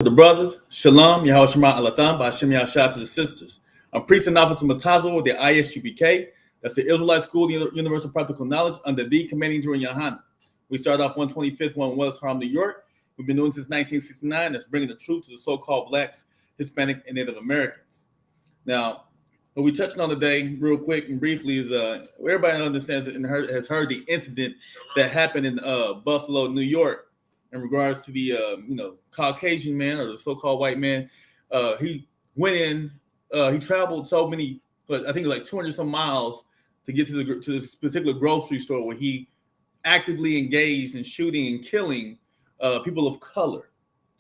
The brothers, Shalam, Yahushua Alatham, Bashim Yahshua to the sisters. I'm priest and officer Matazwa with the I.S.U.P.K. That's the Israelite School of Universal Practical Knowledge under the commanding during Yahanna. We started off 125th, one West Harlem, New York. We've been doing since 1969. That's bringing the truth to the so-called blacks, Hispanic, and Native Americans. Now, what we touched on today, real quick and briefly, is everybody understands and has heard the incident that happened in Buffalo, New York, in regards to the Caucasian man or the so-called white man. He went in, he traveled so many, but I think like 200 some miles to get to this particular grocery store where he actively engaged in shooting and killing people of color.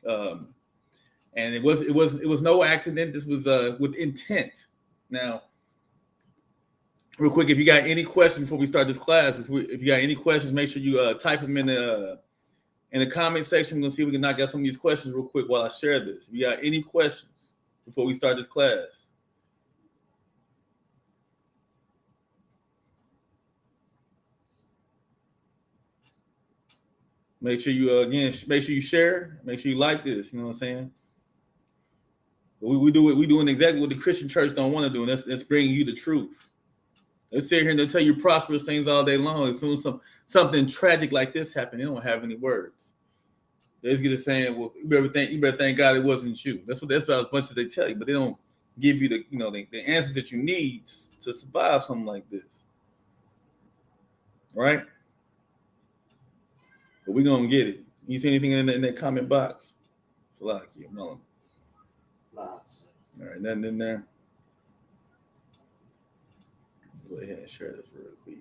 And it was no accident. This was with intent. Now, real quick, if you got any questions before we start this class, if you got any questions, make sure you type them in the comment section. We're gonna see if we can knock out some of these questions real quick while I share this. If you got any questions before we start this class. Make sure you make sure you share, make sure you like this, you know what I'm saying? We doing exactly what the Christian church don't want to do, and that's bringing you the truth. They sit here and they'll tell you prosperous things all day long. As soon as something tragic like this happened, they don't have any words. They just get to saying, "Well, you better thank God it wasn't you." That's about as much as they tell you, but they don't give you the answers that you need to survive something like this, right? But we're gonna get it. You see anything in that comment box? It's a lot of you, no. Lots. All right, nothing in there. Go ahead and share this real quick.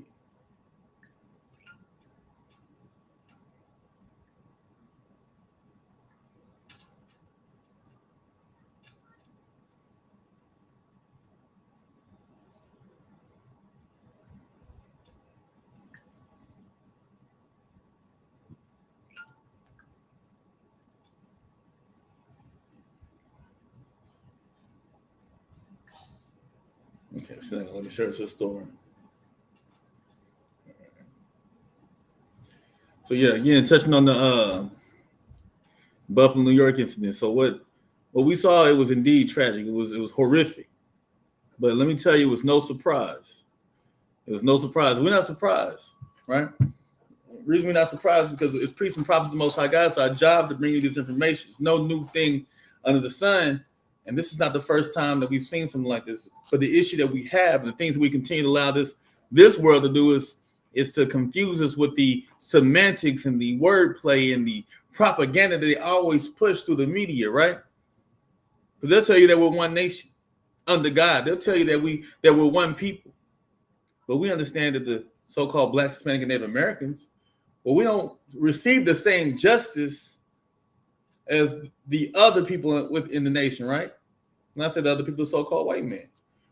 Okay, so let me share this story. So yeah, again, touching on the Buffalo, New York incident. So what we saw, it was indeed tragic. It was horrific. But let me tell you, it was no surprise. It was no surprise. We're not surprised, right? The reason we're not surprised is because it's priests and prophets of the Most High God. It's our job to bring you this information. It's no new thing under the sun. And this is not the first time that we've seen something like this. But the issue that we have and the things that we continue to allow this world to do is to confuse us with the semantics and the wordplay and the propaganda that they always push through the media, right? Because they'll tell you that we're one nation under God. They'll tell you that we're one people. But we understand that the so-called Blacks, Hispanic, and Native Americans, well, we don't receive the same justice as the other people within the nation, right? And I said the other people, so-called white men.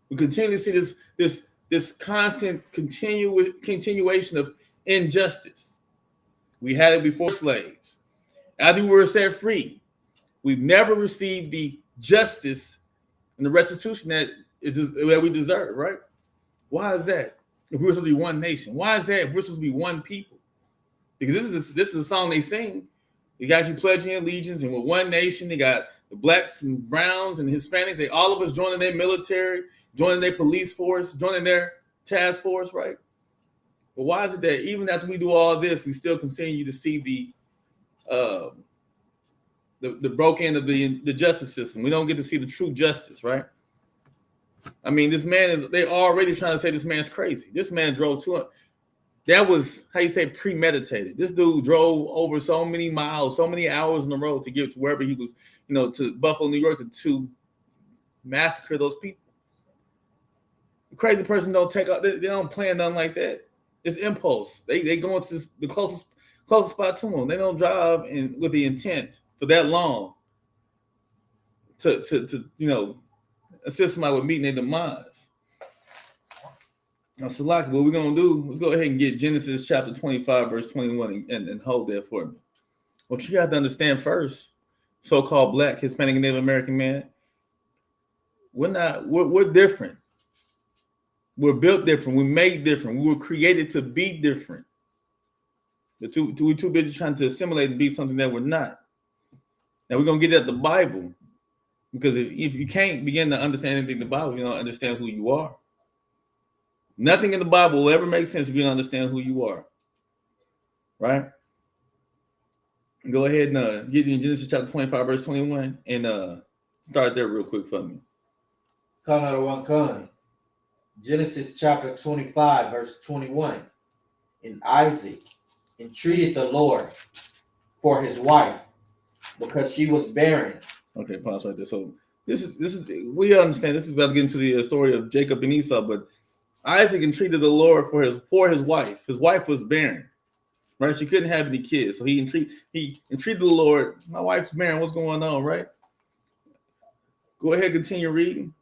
We continue to see this constant continuation of injustice. We had it before slaves. After we were set free, we've never received the justice and the restitution that we deserve, right? Why is that? If we're supposed to be one nation, why is that? If we're supposed to be one people, because this is a song they sing. You got you pledging allegiance, and with one nation, they got the blacks and browns and Hispanics. They all of us joining their military, joining their police force, joining their task force, right? But why is it that even after we do all this, we still continue to see the broken end of the justice system? We don't get to see the true justice, right? I mean, they're already trying to say this man's crazy. This man drove that was, how you say, premeditated. This dude drove over so many miles, so many hours on the road to get to wherever he was, to Buffalo, New York, to massacre those people. The crazy person don't they don't plan nothing like that. It's impulse. They go into the closest spot to them. They don't drive with the intent for that long to assist somebody with meeting their demise. Now, Salaki, what we're going to do, let's go ahead and get Genesis chapter 25, verse 21, and hold that for me. What you have to understand first, so-called Black, Hispanic, and Native American man, we're different. We're built different. We're made different. We were created to be different. We're too busy trying to assimilate and be something that we're not. Now we're gonna get at the Bible, because if you can't begin to understand anything in the Bible, you don't understand who you are. Nothing in the Bible will ever make sense if you don't understand who you are. Right? Go ahead and get in Genesis chapter 25, verse 21, and start there real quick for me. Genesis chapter 25, verse 21. And Isaac entreated the Lord for his wife, because she was barren. Okay, pause right there. So this is we understand this is about to get into the story of Jacob and Esau, but Isaac entreated the Lord for his wife. His wife was barren, right? She couldn't have any kids, so he entreated the Lord. My wife's barren. What's going on, right? Go ahead, continue reading.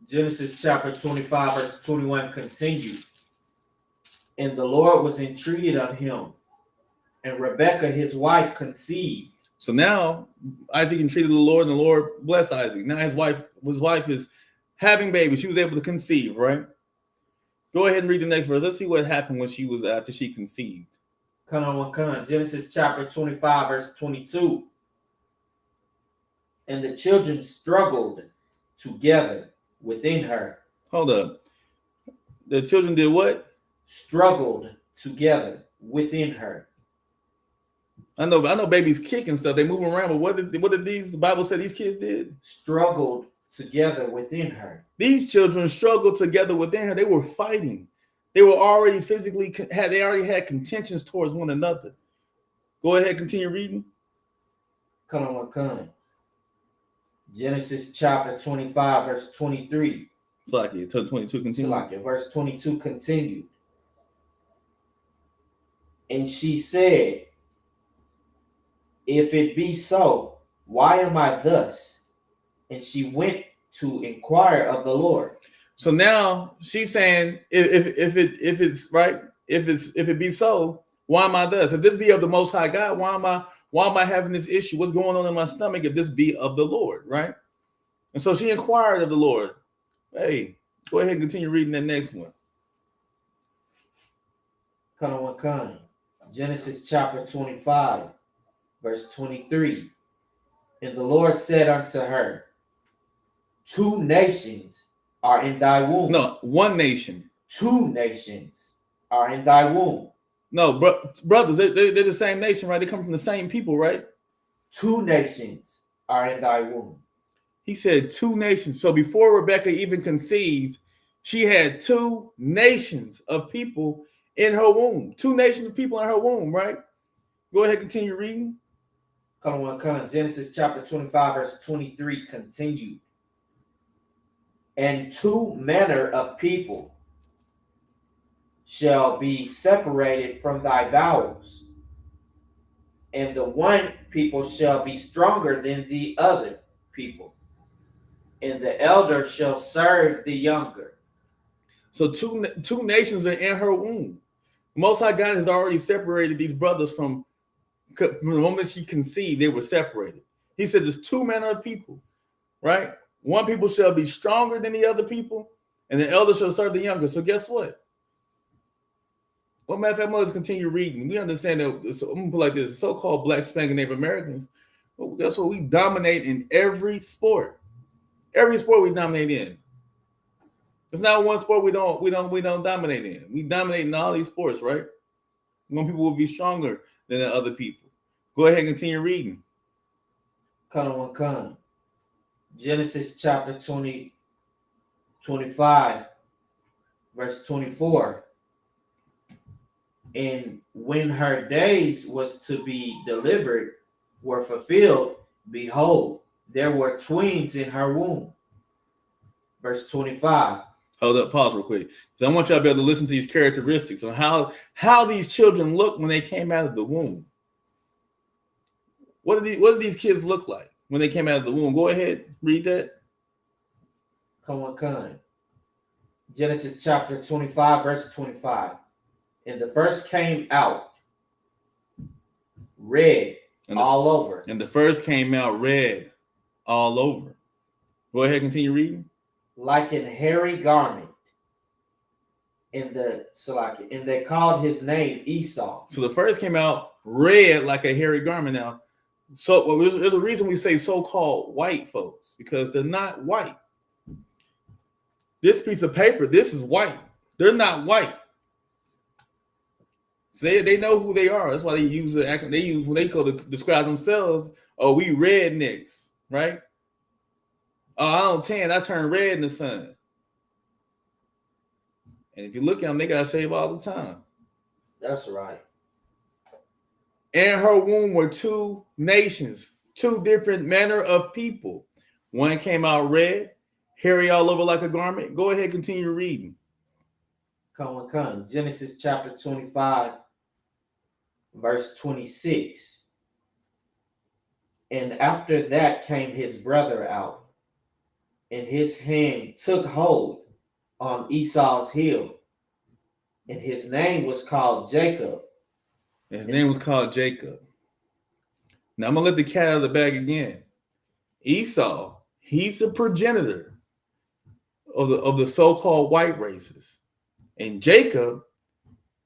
Genesis chapter 25, verse 21 continued. And the Lord was entreated of him, and Rebekah his wife conceived. So now Isaac entreated the Lord, and the Lord blessed Isaac. Now his wife is having babies. She was able to conceive, right? Go ahead and read the next verse. Let's see what happened after she conceived. Genesis chapter 25, verse 22. And the children struggled together within her. Hold up. The children did what? Struggled together within her. I know babies kick and stuff. They move around, but what did the Bible say these kids did? Struggled together within her. These children struggled together within her. They were fighting. They were already they already had contentions towards one another. Go ahead, continue reading. Genesis chapter 25, verse 23. Slacky, 22 continued. Verse 22 continued. And she said, if it be so, why am I thus? And she went to inquire of the Lord. So now she's saying, if it's right, if it be so, why am I thus? If this be of the Most High God, why am I having this issue? What's going on in my stomach? If this be of the Lord, right? And so she inquired of the Lord. Hey, go ahead and continue reading that next one. Genesis chapter 25, verse 23. And the Lord said unto her, 2 nations are in thy womb. No, 1 nation. 2 nations are in thy womb. No, brothers, they're the same nation, right? They come from the same people, right? 2 nations are in thy womb. He said 2 nations. So before Rebekah even conceived, she had 2 nations of people in her womb. 2 nations of people in her womb, right? Go ahead, continue reading. Genesis chapter 25, verse 23 continued. And 2 manner of people shall be separated from thy bowels, and the one people shall be stronger than the other people, and the elder shall serve the younger. So two nations are in her womb. Most High God has already separated these brothers from the moment she conceived. They were separated. He said there's 2 manner of people, right? One people shall be stronger than the other people, and the elder shall serve the younger. So guess what? Well, matter of fact, let's continue reading. We understand that. So I'm gonna put it like this: so-called Black, Hispanic, and Native Americans. Well, guess what? We dominate in every sport. Every sport we dominate in. There's not one sport we don't dominate in. We dominate in all these sports, right? One people will be stronger than the other people. Go ahead and continue reading. Genesis chapter 25, verse 24. And when her days was to be delivered were fulfilled, behold, there were twins in her womb. Verse 25. Hold up, pause real quick. So I want y'all to be able to listen to these characteristics on how these children look when they came out of the womb. What do these kids look like when they came out of the womb? Go ahead, read that. Come on. Genesis chapter 25, verse 25. And the first came out red all over. And the first came out red all over. Go ahead, continue reading. Like an hairy garment. and they called his name Esau. So the first came out red like a hairy garment. Now, so there's a reason we say so-called white folks, because they're not white. This piece of paper, this is white. They're not white. So they know who they are. That's why they use when they go to describe themselves. Oh, we rednecks, right? Oh, I don't tan. I turn red in the sun. And if you look at them, they got to shave all the time. That's right. In her womb were two nations, two different manner of people. One came out red, hairy all over like a garment. Go ahead, continue reading. Come. Genesis chapter 25, verse 26. And after that came his brother out, and his hand took hold on Esau's heel, and his name was called Jacob. And his name was called Jacob. Now I'm gonna let the cat out of the bag again. Esau, he's the progenitor of the so-called white races, and Jacob,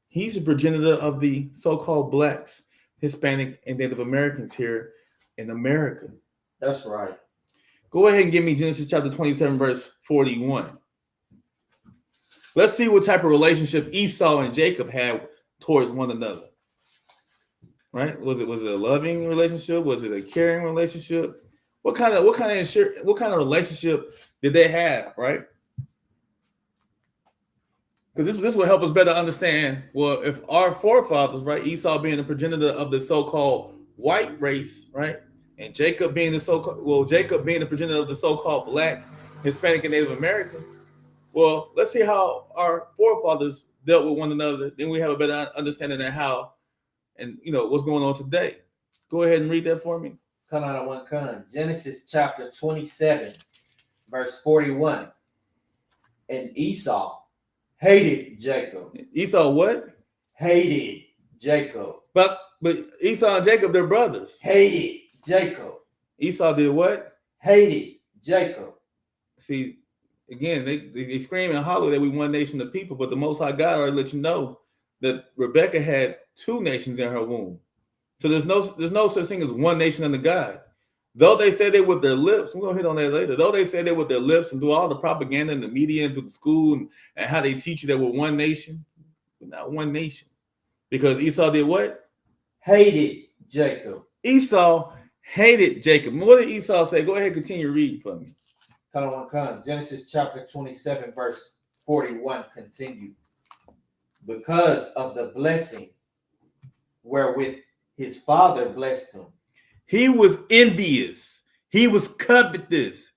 he's the progenitor of the so-called blacks, Hispanic, and Native Americans here in America. That's right. Go ahead and give me Genesis chapter 27, verse 41. Let's see what type of relationship Esau and Jacob had towards one another. Right? Was it a loving relationship? Was it a caring relationship? What kind of relationship did they have? Right? Because this will help us better understand. Well, if our forefathers, right, Esau being the progenitor of the so-called white race, right, and Jacob being the progenitor of the so-called black, Hispanic, and Native Americans. Well, let's see how our forefathers dealt with one another. Then we have a better understanding of how, and what's going on today. Go ahead and read that for me. Genesis chapter 27, verse 41. And Esau hated Jacob. Esau what? Hated Jacob. But Esau and Jacob, they're brothers. Hated Jacob. Esau did what? Hated Jacob. See, again, they scream and holler that we one nation of people, but the Most High God already let you know that Rebecca had two nations in her womb. So there's no such thing as one nation under God. Though they say they with their lips, we're gonna hit on that later. Though they say they with their lips and do all the propaganda in the media and through the school and how they teach you that we're one nation, we're not one nation. Because Esau did what? Hated Jacob. Esau hated Jacob. What did Esau say? Go ahead, continue reading for me. Genesis chapter 27, verse 41 continue. Because of the blessing wherewith his father blessed him. He was envious. He was covetous,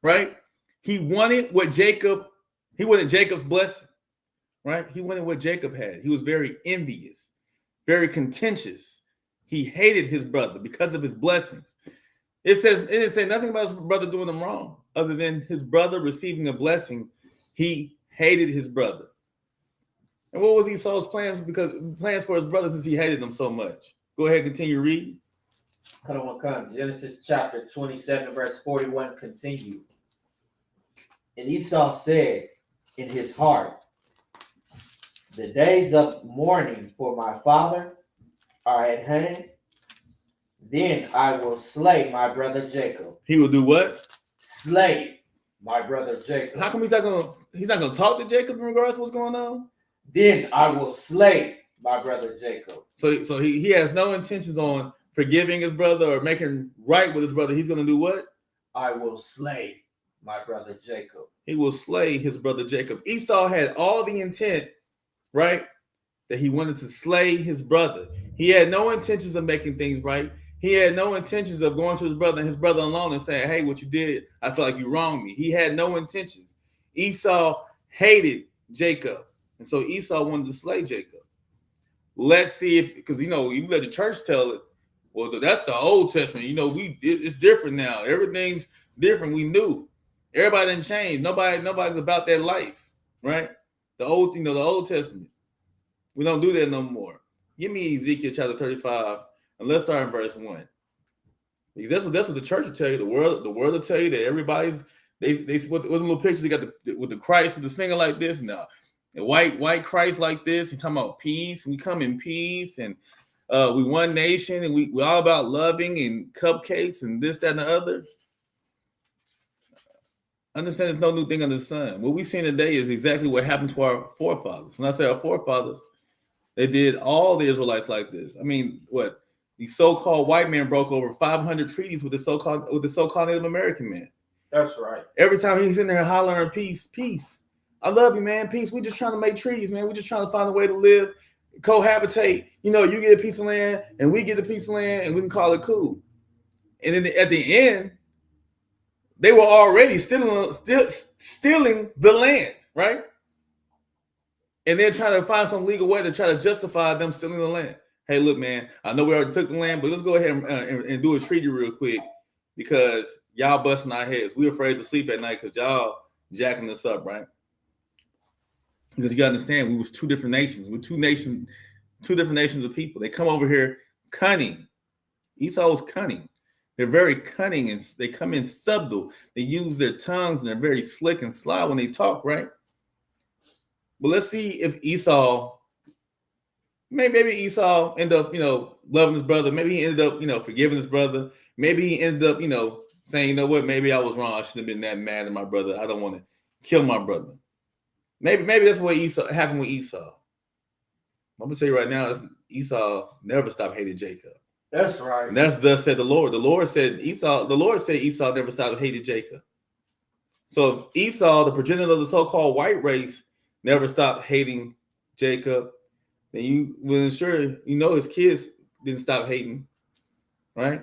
right? He wanted Jacob's blessing, right? He wanted what Jacob had. He was very envious, very contentious. He hated his brother because of his blessings. It didn't say nothing about his brother doing him wrong, other than his brother receiving a blessing. He hated his brother. And what was Esau's plans for his brother since he hated them so much? Go ahead, continue reading. Genesis chapter 27, verse 41 continue. And Esau said in his heart, the days of mourning for my father are at hand. Then I will slay my brother Jacob. He will do what? Slay my brother Jacob. How come he's not gonna talk to Jacob in regards to what's going on? Then I will slay my brother Jacob. So he has no intentions on forgiving his brother or making right with his brother. He's gonna do what? I will slay my brother Jacob. He will slay his brother Jacob. Esau had all the intent, right, that he wanted to slay his brother. He had no intentions of making things right. He had no intentions of going to his brother and his brother alone and saying, hey, what you did, I feel like you wronged me. He had no intentions. Esau hated Jacob. And so Esau wanted to slay Jacob. Let's see if, because, you let the church tell it. Well, that's the Old Testament. It's different now. Everything's different. We knew. Everybody didn't change. Nobody's about that life, right? The Old Testament. We don't do that no more. Give me Ezekiel chapter 35. And let's start in verse 1. Because that's what the church will tell you. The world will tell you that everybody's what the little pictures they got with the Christ with the finger like this. No, And white Christ like this, he's talking about peace, and we come in peace, and we one nation, and we all about loving and cupcakes and this, that, and the other. Understand there's no new thing under the sun. What we've seen today is exactly what happened to our forefathers. When I say our forefathers, they did all the Israelites like this. I mean, what? The so-called white man broke over 500 treaties with the so-called Native American man. That's right. Every time he's in there hollering, peace, peace. I love you, man. Peace. We're just trying to make treaties, man. We're just trying to find a way to live, cohabitate. You know, you get a piece of land and we get a piece of land and we can call it cool. And then at the end, they were already stealing the land, right? And they're trying to find some legal way to try to justify them stealing the land. Hey, look, man, I know we already took the land, but let's go ahead and do a treaty real quick because y'all busting our heads. We're afraid to sleep at night because y'all jacking us up, right? Because you got to understand, we was two different nations. We're two different nations of people. They come over here cunning. Esau was cunning. They're very cunning and they come in subtle. They use their tongues and they're very slick and sly when they talk, right? But let's see if Esau, maybe Esau ended up, loving his brother. Maybe he ended up, forgiving his brother. Maybe he ended up, saying, you know what, maybe I was wrong. I shouldn't have been that mad at my brother. I don't want to kill my brother. Maybe that's what happened with Esau. I'm gonna tell you right now, Esau never stopped hating Jacob. That's right. And that's thus said the Lord. The Lord said Esau never stopped hating Jacob. So Esau, the progenitor of the so-called white race, never stopped hating Jacob. Then you will ensure his kids didn't stop hating, right?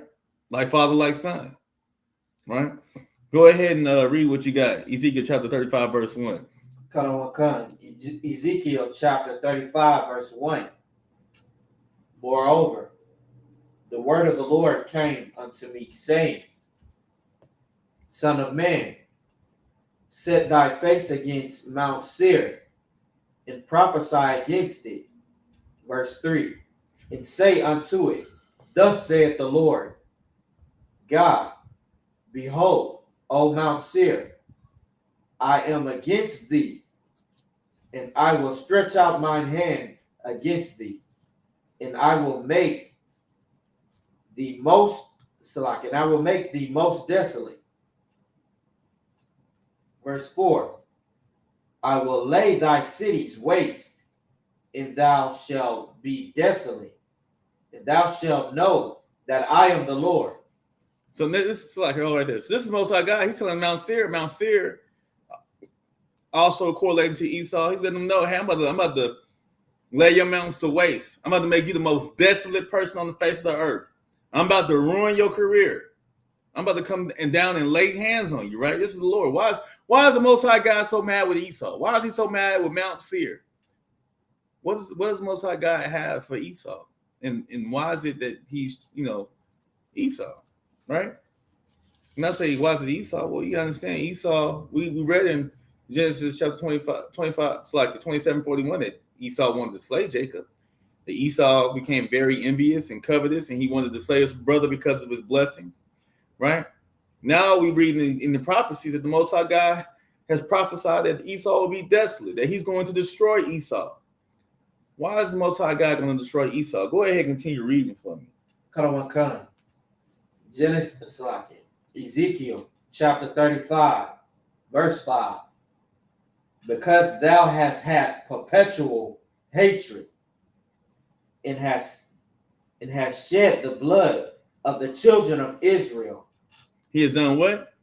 Like father, like son, right? Go ahead and read what you got. Ezekiel chapter 35, verse 1. Ezekiel chapter 35, verse 1. Moreover, the word of the Lord came unto me, saying, Son of man, set thy face against Mount Seir, and prophesy against it. Verse 3. And say unto it, Thus saith the Lord God, Behold, O Mount Seir, I am against thee, and I will stretch out mine hand against thee, and I will make thee most desolate. Verse 4. I will lay thy cities waste, and thou shalt be desolate, and thou shalt know that I am the Lord. So this is like right there. So this is the Most High God. He's telling Mount Seir, also correlating to Esau. He's letting them know, hey, I'm about to lay your mountains to waste. I'm about to make you the most desolate person on the face of the earth. I'm about to ruin your career. I'm about to come down and lay hands on you, right? This is the Lord. Why is the Most High God so mad with Esau? Why is he so mad with Mount Seir? What does the Most High God have for Esau? And why is it that he's, Esau, right? And I say, why is it Esau? Well, you understand Esau, we read in Genesis chapter 25, it's like the 27:41 that Esau wanted to slay Jacob. That Esau became very envious and covetous, and he wanted to slay his brother because of his blessings, right? Now we read in the prophecies that the Most High God has prophesied that Esau will be desolate, that he's going to destroy Esau. Why is the Most High God going to destroy Esau? Go ahead and continue reading for me. Ezekiel chapter 35, verse 5. Because thou hast had perpetual hatred and has shed the blood of the children of Israel. He has done what?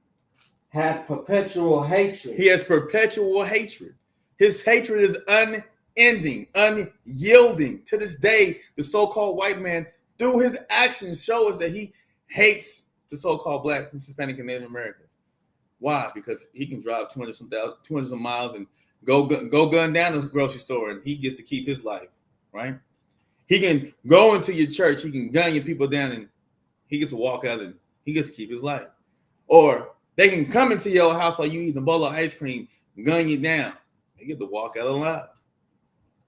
Had perpetual hatred. He has perpetual hatred. His hatred is unending, unyielding. To this day, the so-called white man, through his actions, show us that he hates the so-called blacks and Hispanic and Native Americans. Why? Because he can drive 200 miles and go gun down the grocery store, and he gets to keep his life, right? He can go into your church, he can gun your people down, and he gets to walk out and he gets to keep his life. Or they can come into your house while you eating a bowl of ice cream, gun you down. They get to walk out alive.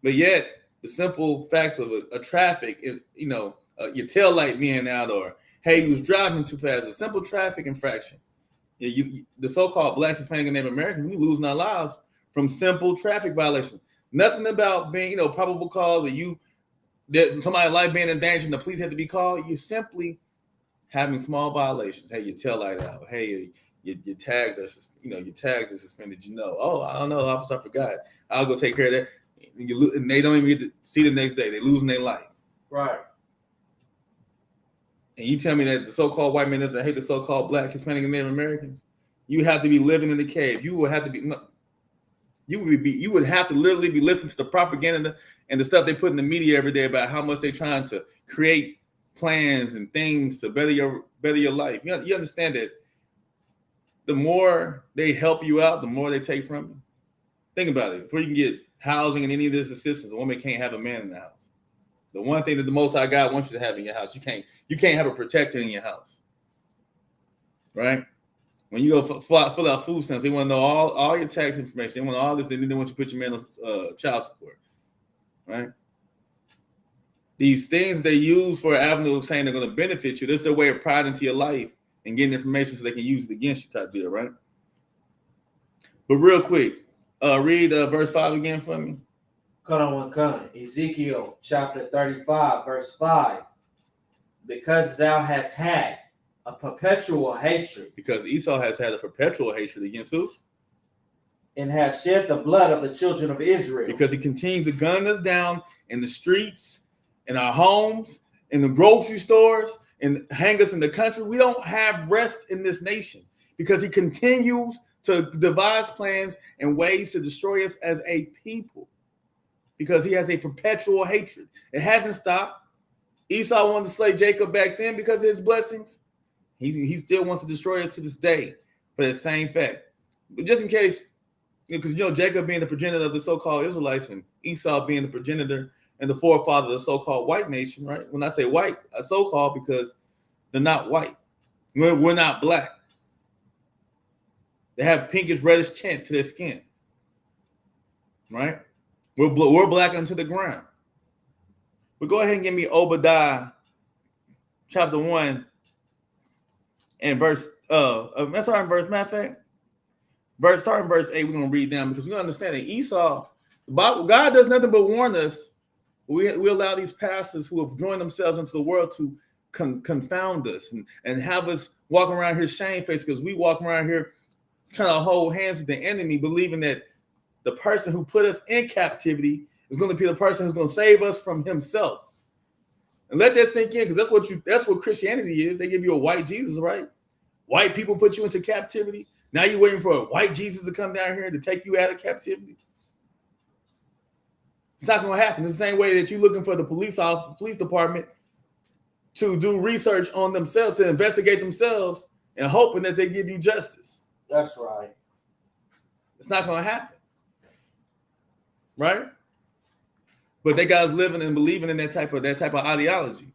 But yet, the simple facts of a traffic, your tail light being out, or hey, you was driving too fast, a simple traffic infraction. The so-called blacks, Hispanic, and Native Americans, we losing our lives from simple traffic violations. Nothing about being, probable cause or that somebody's life being in danger and the police had to be called. You're simply having small violations. Hey, your tail light out. Hey, your tags are, your tags are suspended. Oh, I don't know, officer, I forgot. I'll go take care of that. And they don't even get to see the next day. They're losing their life. Right. And you tell me that the so-called white man doesn't hate the so-called Black, Hispanic, and Native Americans? You have to be living in the cave. You would have to be. You would have to literally be listening to the propaganda and the stuff they put in the media every day about how much they're trying to create plans and things to better your life. You understand that the more they help you out, the more they take from you. Think about it. Before you can get housing and any of this assistance, a woman can't have a man in the house. The one thing that the Most High God wants you to have in your house, you can't have a protector in your house, right? When you go fill out food stamps, they want to know all your tax information. They want all this. They want you to put your man on child support, right? These things they use for an avenue of saying they're going to benefit you. This is their way of prying into your life and getting information so they can use it against you type deal, right? But real quick, read verse 5 again for me. Ezekiel chapter 35, verse 5. Because thou hast had a perpetual hatred. Because Esau has had a perpetual hatred against who? And has shed the blood of the children of Israel. Because he continues to gun us down in the streets, in our homes, in the grocery stores, and hang us in the country. We don't have rest in this nation because he continues to devise plans and ways to destroy us as a people. Because he has a perpetual hatred. It hasn't stopped. Esau wanted to slay Jacob back then because of his blessings. He still wants to destroy us to this day for that same fact. But just in case, because Jacob being the progenitor of the so-called Israelites and Esau being the progenitor and the forefather of the so-called white nation, right? When I say white, so-called because they're not white. We're not Black. They have pinkish reddish tint to their skin, right? We're Black unto the ground. But go ahead and give me Obadiah chapter 1 and verse matter of fact, starting verse 8, we're gonna read down because we understand that Esau, the Bible, God does nothing but warn us. We allow these pastors who have joined themselves into the world to confound us and have us walking around here shamefaced because we walk around here trying to hold hands with the enemy, believing that the person who put us in captivity is going to be the person who's going to save us from himself. And let that sink in, because that's what Christianity is. They give you a white Jesus, right? White people put you into captivity. Now you're waiting for a white Jesus to come down here to take you out of captivity. It's not going to happen. It's the same way that you're looking for the police department to do research on themselves, to investigate themselves, and hoping that they give you justice. That's right. It's not going to happen. Right? But they guys living and believing in that type of ideology.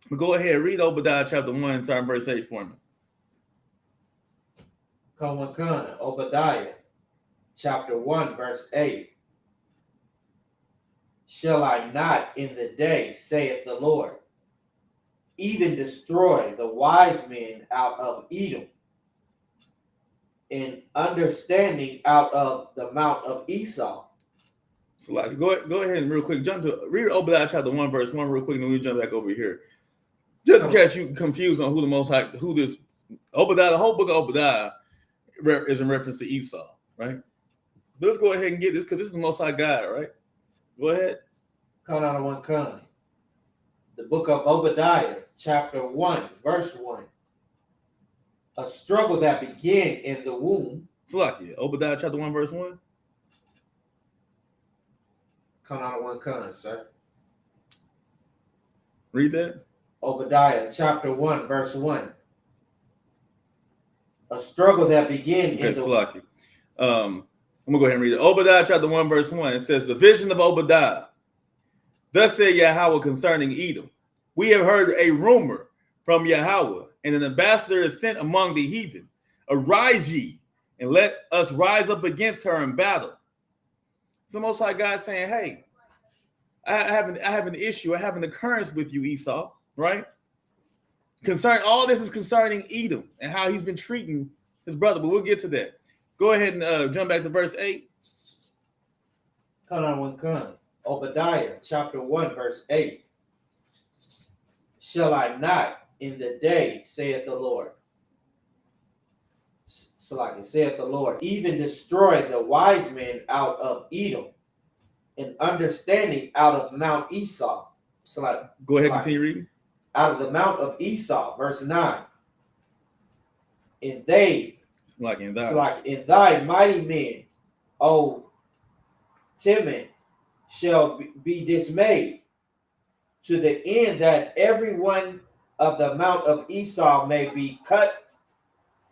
But go ahead, read Obadiah chapter 1, starting verse 8 for me. Obadiah chapter 1, verse 8. Shall I not in the day, saith the Lord, even destroy the wise men out of Edom, and understanding out of the mount of Esau? So go ahead and real quick read Obadiah chapter 1, verse 1 real quick, and then we jump back over here. Just in case you confused on who this Obadiah, the whole book of Obadiah is in reference to Esau, right? Let's go ahead and get this because this is the Most High God, right? Go ahead. The book of Obadiah, chapter 1, verse 1. A struggle that began in the womb. Obadiah chapter 1, verse 1. Sir. Read that. Obadiah chapter 1, verse 1. A struggle that began in the womb. I'm going to go ahead and read it. Obadiah chapter 1, verse 1. It says, the vision of Obadiah. Thus said Yahweh concerning Edom. We have heard a rumor from Yahweh, and an ambassador is sent among the heathen. Arise ye, and let us rise up against her in battle. It's the Most High God saying, hey, I have an issue. I have an occurrence with you, Esau, right? All this is concerning Edom and how he's been treating his brother, but we'll get to that. Go ahead and jump back to verse 8. Obadiah chapter 1 verse 8. Shall I not in the day, saith the Lord, saith the Lord, even destroy the wise men out of Edom, and understanding out of Mount Esau. Go ahead, continue reading. Out of the Mount of Esau, verse 9. And they, in thy mighty men, O Timon, shall be dismayed, to the end that every one of the Mount of Esau may be cut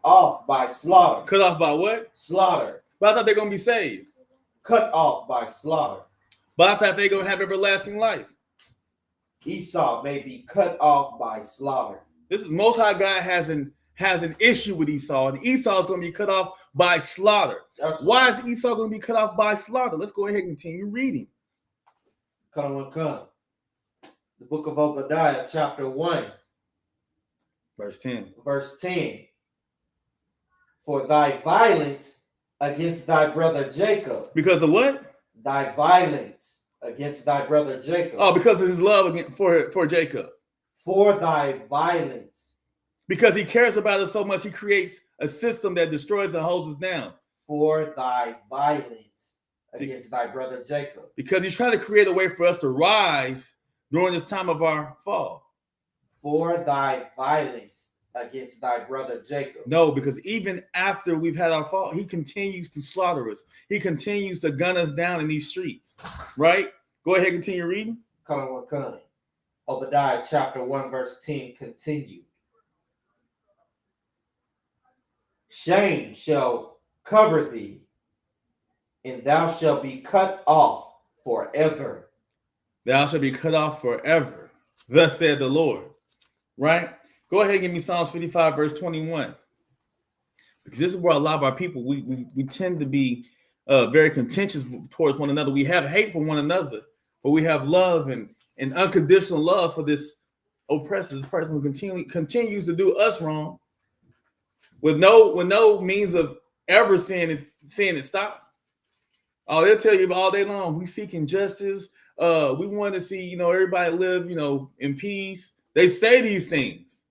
off by slaughter. Cut off by what? Slaughter. But I thought they're going to be saved. Cut off by slaughter. But I thought they're going to have everlasting life. Esau may be cut off by slaughter. This is Most High God has an issue with Esau, and Esau is going to be cut off by slaughter. Why is Esau going to be cut off by slaughter? Let's go ahead and continue reading. The book of Obadiah, chapter 1, verse 10. Verse 10. For thy violence against thy brother Jacob. Because of what? Thy violence against thy brother Jacob. Oh, because of his love for Jacob. For thy violence. Because he cares about us so much, he creates a system that destroys and holds us down. For thy violence against thy brother Jacob. Because he's trying to create a way for us to rise during this time of our fall. For thy violence against thy brother Jacob. No, because even after we've had our fall, he continues to slaughter us. He continues to gun us down in these streets. Right? Go ahead, continue reading. Obadiah chapter 1, verse 10 continue. Shame shall cover thee, and thou shalt be cut off forever. Thou shalt be cut off forever. Thus said the Lord. Right? Go ahead and give me Psalms 55, verse 21. Because this is where a lot of our people, we tend to be very contentious towards one another. We have hate for one another, but we have love and unconditional love for this oppressor, this person who continues to do us wrong with no means of ever seeing it stop. Oh, they'll tell you all day long, we seeking justice. We want to see, everybody live, in peace. They say these things.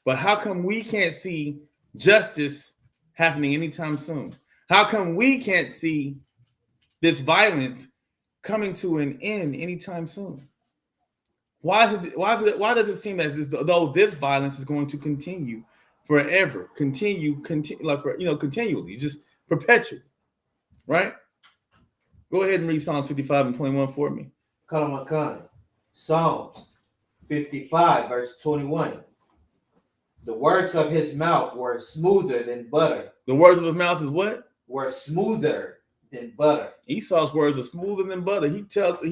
But how come we can't see justice happening anytime soon? How come we can't see this violence coming to an end anytime soon? Why does it seem as though this violence is going to continue forever? Continually, just perpetual, right? Go ahead and read Psalms 55 and 21 for me. Psalms 55, verse 21. The words of his mouth were smoother than butter. The words of his mouth is what? Were smoother than butter. Esau's words are smoother than butter. He controls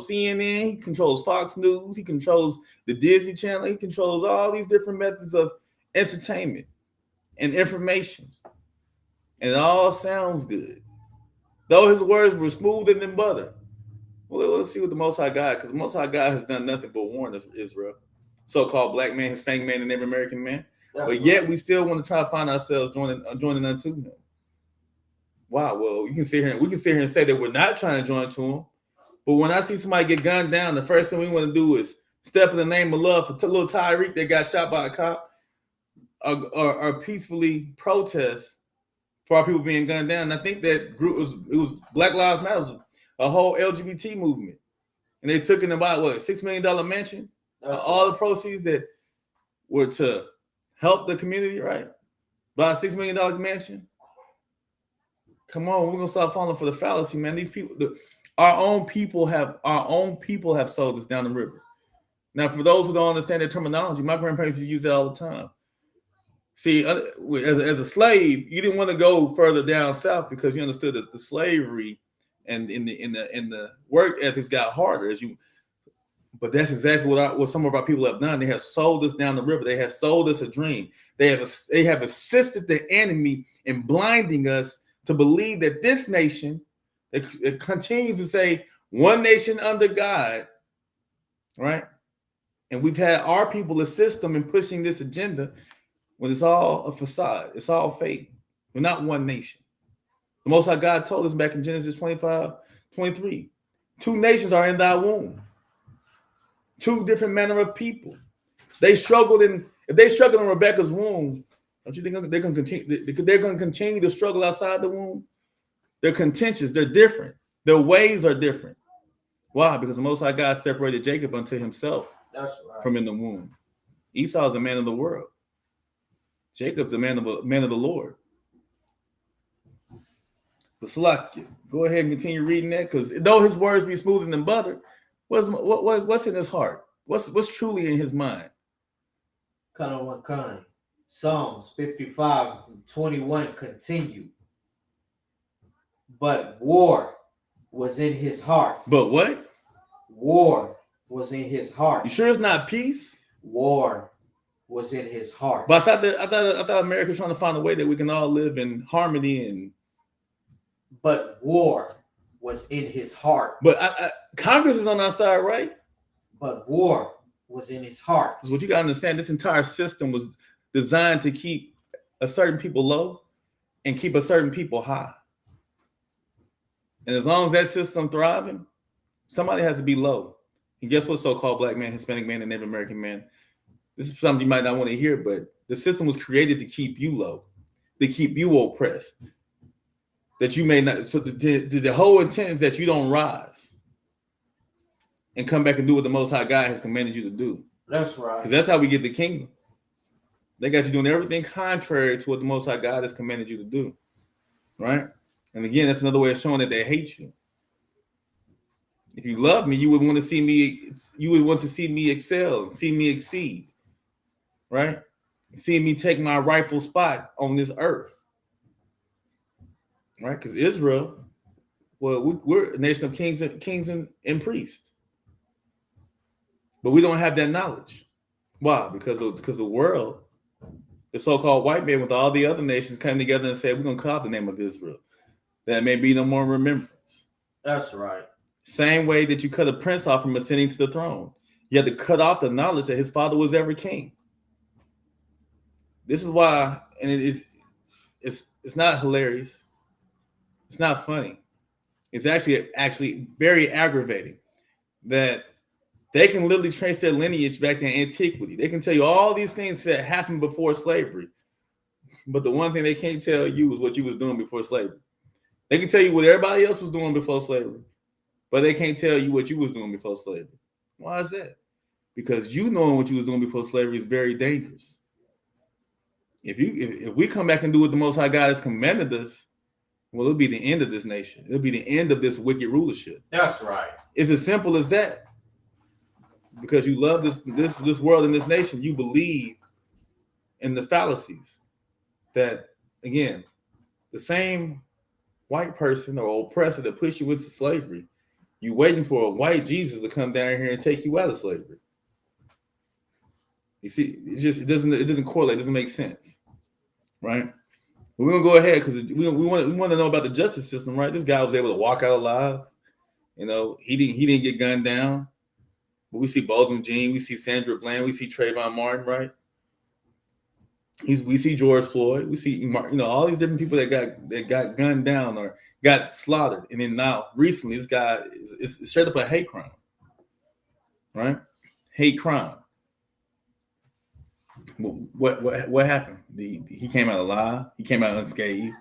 CNN, he controls Fox News, he controls the Disney Channel, he controls all these different methods of entertainment and information. And it all sounds good. Though his words were smoother than butter. Well, let's see what the Most High God, because the Most High God has done nothing but warn us, Israel. So-called black man, Hispanic man, and Native American man. But yet we still want to try to find ourselves joining unto him. Wow, well, we can sit here and say that we're not trying to join to him. But when I see somebody get gunned down, the first thing we want to do is step in the name of love for little Tyreek that got shot by a cop, or peacefully protest for our people being gunned down. And I think that group was Black Lives Matter, a whole LGBT movement. And they took in about $6 million mansion. All the proceeds that were to help the community, right? About a $6 million mansion. Come on, we're gonna start falling for the fallacy, man. These people, our own people have sold us down the river. Now, for those who don't understand that terminology, my grandparents used to use that all the time. See, as a slave, you didn't want to go further down south because you understood that the slavery and in the work ethics got harder as you. But that's exactly what some of our people have done. They have sold us down the river. They have sold us a dream. They have assisted the enemy in blinding us to believe that this nation, it continues to say one nation under God, right? And we've had our people assist them in pushing this agenda when it's all a facade. It's all fake. We're not one nation. The Most High God told us back in Genesis 25:23, 2 nations are in thy womb. 2 different manner of people. They struggled if they struggled in Rebecca's womb, don't you think they're going to continue? They're going to continue to struggle outside the womb. They're contentious. They're different. Their ways are different. Why? Because the Most High God separated Jacob unto himself. That's right. From in the womb. Esau is the man of the world. Jacob's the man of the Lord. But Salaki, go ahead and continue reading that, because though his words be smoother than butter, what's in his heart? What's truly in his mind? Kind. Psalms 55:21 continue. But war was in his heart. But what? War was in his heart. You sure it's not peace? War was in his heart. But I thought America's trying to find a way that we can all live in harmony and. But war was in his heart. But Congress is on our side, right? But war was in his heart. What you got to understand, this entire system was designed to keep a certain people low and keep a certain people high. And as long as that system thriving, somebody has to be low. And guess what, so-called black man, Hispanic man, and Native American man? This is something you might not want to hear, but the system was created to keep you low, to keep you oppressed. That you may not, so the whole intent is that you don't rise and come back and do what the Most High God has commanded you to do. That's right. Because that's how we get the kingdom. They got you doing everything contrary to what the Most High God has commanded you to do. Right? And again, that's another way of showing that they hate you. If you love me, you would want to see me excel, see me exceed. Right? See me take my rightful spot on this earth. Right, because Israel, well, we're a nation of kings and priests, but we don't have that knowledge. Why? Because the world, the so-called white man with all the other nations came together and said, we're going to call out the name of Israel. That may be no more remembrance. That's right. Same way that you cut a prince off from ascending to the throne. You had to cut off the knowledge that his father was ever king. This is why, and it's not hilarious. It's not funny. It's actually very aggravating that they can literally trace their lineage back to antiquity. They can tell you all these things that happened before slavery. But the one thing they can't tell you is what you was doing before slavery. They can tell you what everybody else was doing before slavery, but they can't tell you what you was doing before slavery. Why is that? Because you knowing what you was doing before slavery is very dangerous. If we come back and do what the Most High God has commanded us, well, it'll be the end of this nation. It'll be the end of this wicked rulership. That's right. It's as simple as that. Because you love this world and this nation, you believe in the fallacies that, again, the same white person or oppressor that pushed you into slavery, you waiting for a white Jesus to come down here and take you out of slavery. You see, it doesn't correlate. It doesn't make sense, right? We're gonna go ahead because we want to know about the justice system, right? This guy was able to walk out alive. You know, he didn't get gunned down. But we see Baldwin Jean, we see Sandra Bland, we see Trayvon Martin, right? We see George Floyd, we see all these different people that got gunned down or got slaughtered, and then now recently this guy is straight up a hate crime, right? Hate crime. What happened? He came out alive. He came out unscathed.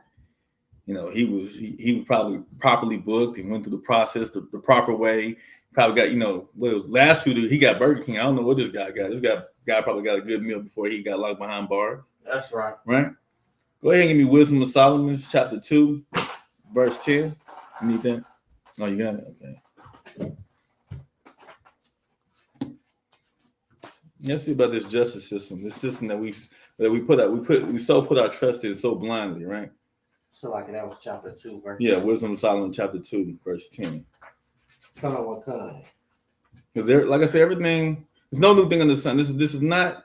He was probably properly booked and went through the process the proper way. Probably got last shooter he got Burger King. I don't know what this guy got. This guy probably got a good meal before he got locked behind bars. That's right. Right. Go ahead and give me Wisdom of Solomon, chapter 2, verse 10. You need that? Oh, you got it. Okay. Let's see about this justice system. This system that we put our trust in so blindly, right? So like that was chapter 2, verse. Yeah, Wisdom of Solomon, chapter 2, verse 10. What kind? Because like I said, everything. There's no new thing under the sun. This is not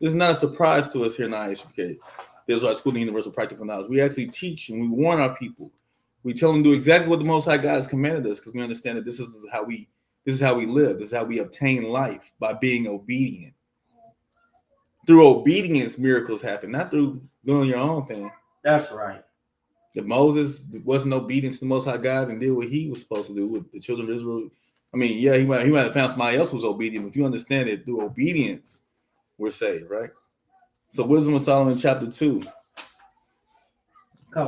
a surprise to us here in the I.S.U.P.K. The Israelite School of Universal Practical Knowledge. We actually teach and we warn our people. We tell them to do exactly what the Most High God has commanded us, because we understand that this is how we live. This is how we obtain life, by being obedient. Through obedience, miracles happen, not through doing your own thing. That's right. That Moses wasn't obedient to the Most High God and did what he was supposed to do with the children of Israel. I mean, yeah, he might have found somebody else who was obedient, but you understand that through obedience we're saved, right? So Wisdom of Solomon chapter 2,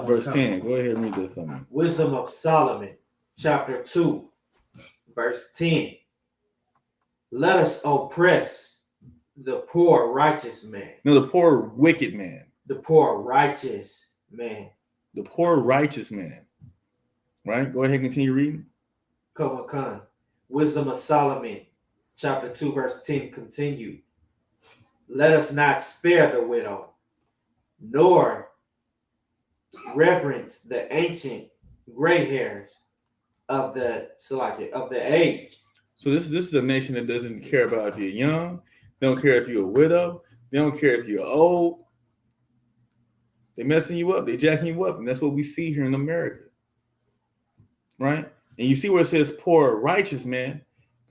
verse 10. Go ahead and read that for me. Wisdom of Solomon chapter 2, verse 10. Let us oppress the poor righteous man. No, the poor wicked man. The poor righteous man. The poor righteous man. Right? Go ahead and continue reading. Come on. Wisdom of Solomon chapter 2, verse 10 continue. Let us not spare the widow, nor reverence the ancient gray hairs of the age. So this is a nation that doesn't care about if you're young. They don't care if you're a widow. They don't care if you're old. They're messing you up. They're jacking you up. And that's what we see here in America. Right? And you see where it says poor righteous man.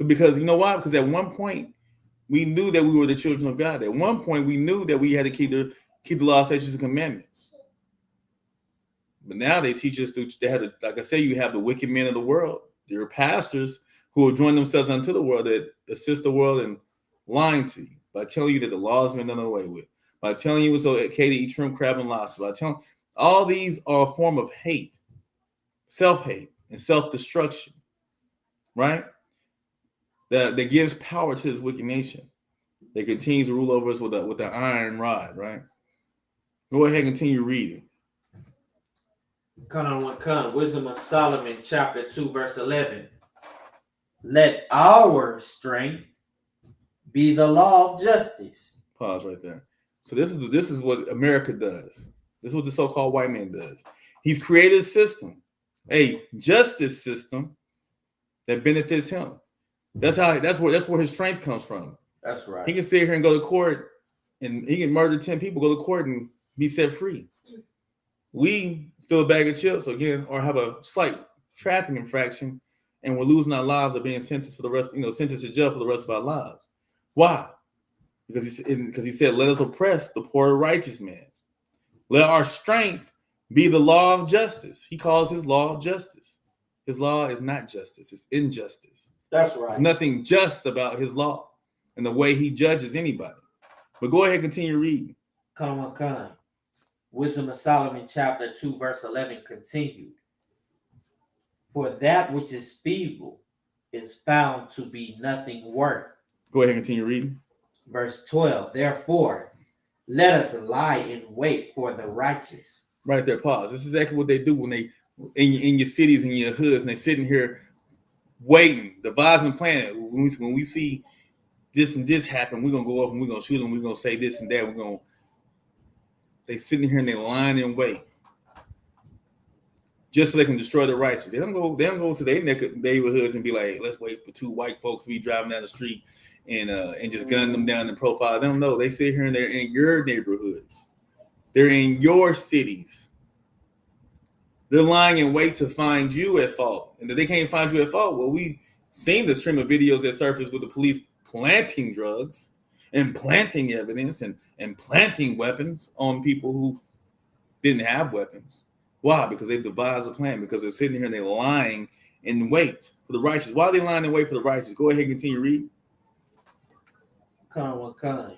Because you know why? Because at one point, we knew that we were the children of God. At one point, we knew that we had to keep the law, statutes, and commandments. But now they teach us they have, like I say, you have the wicked men of the world. There are pastors who have joined themselves unto the world that assist the world in lying to you by telling you that the law has been done away with, by telling you it's okay to eat shrimp, crab, and lobster, by telling all these are a form of hate, self-hate, and self-destruction, right? That gives power to this wicked nation. They continue to rule over us with an iron rod, right? Go ahead and continue reading. Wisdom of Solomon chapter 2, verse 11. Let our strength be the law of justice. Pause right there. So this is what America does. This is what the so-called white man does. He's created a system, a justice system that benefits him. That's where his strength comes from. That's right. He can sit here and go to court, and he can murder 10 people, go to court, and be set free. We steal a bag of chips again, or have a slight trapping infraction, and we're losing our lives or being sentenced to jail for the rest of our lives. Why? Because he said, let us oppress the poor righteous man. Let our strength be the law of justice. He calls his law justice. His law is not justice, it's injustice. That's right. There's nothing just about his law and the way he judges anybody. But go ahead and continue reading. Come. Wisdom of Solomon chapter 2, verse 11 continued. For that which is feeble is found to be nothing worth. Go ahead and continue reading. Verse 12. Therefore, let us lie in wait for the righteous. Right there, pause. This is exactly what they do when they in your cities and your hoods, and they're sitting here waiting, devising a plan. When we see this and this happen, we're gonna go up and we're gonna shoot them. We're gonna say this and that. They sitting here and they lying in wait, just so they can destroy the righteous. They don't go to their neighborhoods and be like, hey, let's wait for two white folks to be driving down the street and just gun them down and profile them. No, they sit here and they're in your neighborhoods. They're in your cities. They're lying in wait to find you at fault. And if they can't find you at fault, well, we've seen the stream of videos that surface with the police planting drugs and planting evidence and planting weapons on people who didn't have weapons. Why? Because they've devised a plan. Because they're sitting here and they're lying in wait for the righteous. Why are they lying in wait for the righteous? Go ahead and continue reading. Kind.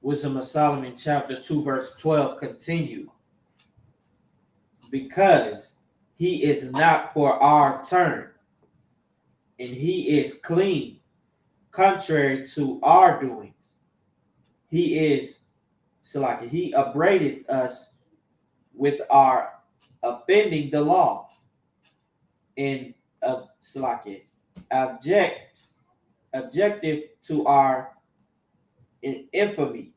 Wisdom of Solomon chapter 2, verse 12 continue. Because he is not for our turn, and he is clean, contrary to our doings. He upbraided us with our offending the law, and objective to our infamy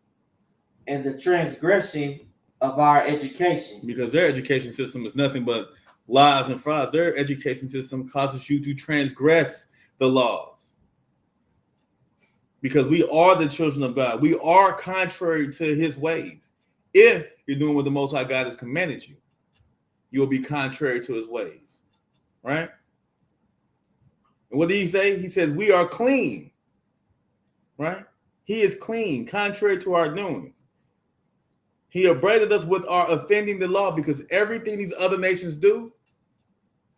and the transgression of our education. Because their education system is nothing but lies and frauds. Their education system causes you to transgress the laws. Because we are the children of God. We are contrary to his ways. If you're doing what the Most High God has commanded you, you'll be contrary to his ways. Right? And what did he say? He says, we are clean. Right? He is clean, contrary to our doings. He upbraided us with our offending the law, because everything these other nations do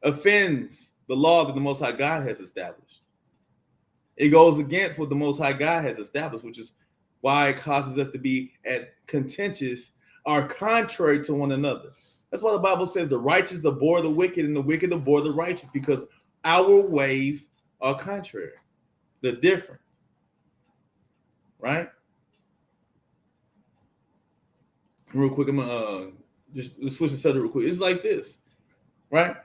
offends the law that the Most High God has established. It goes against what the Most High God has established, which is why it causes us to be contentious or contrary to one another. That's why the Bible says the righteous abhor the wicked and the wicked abhor the righteous, because our ways are contrary. They're different, right? Real quick, I'm gonna just switch the subject real quick. It's like this, right?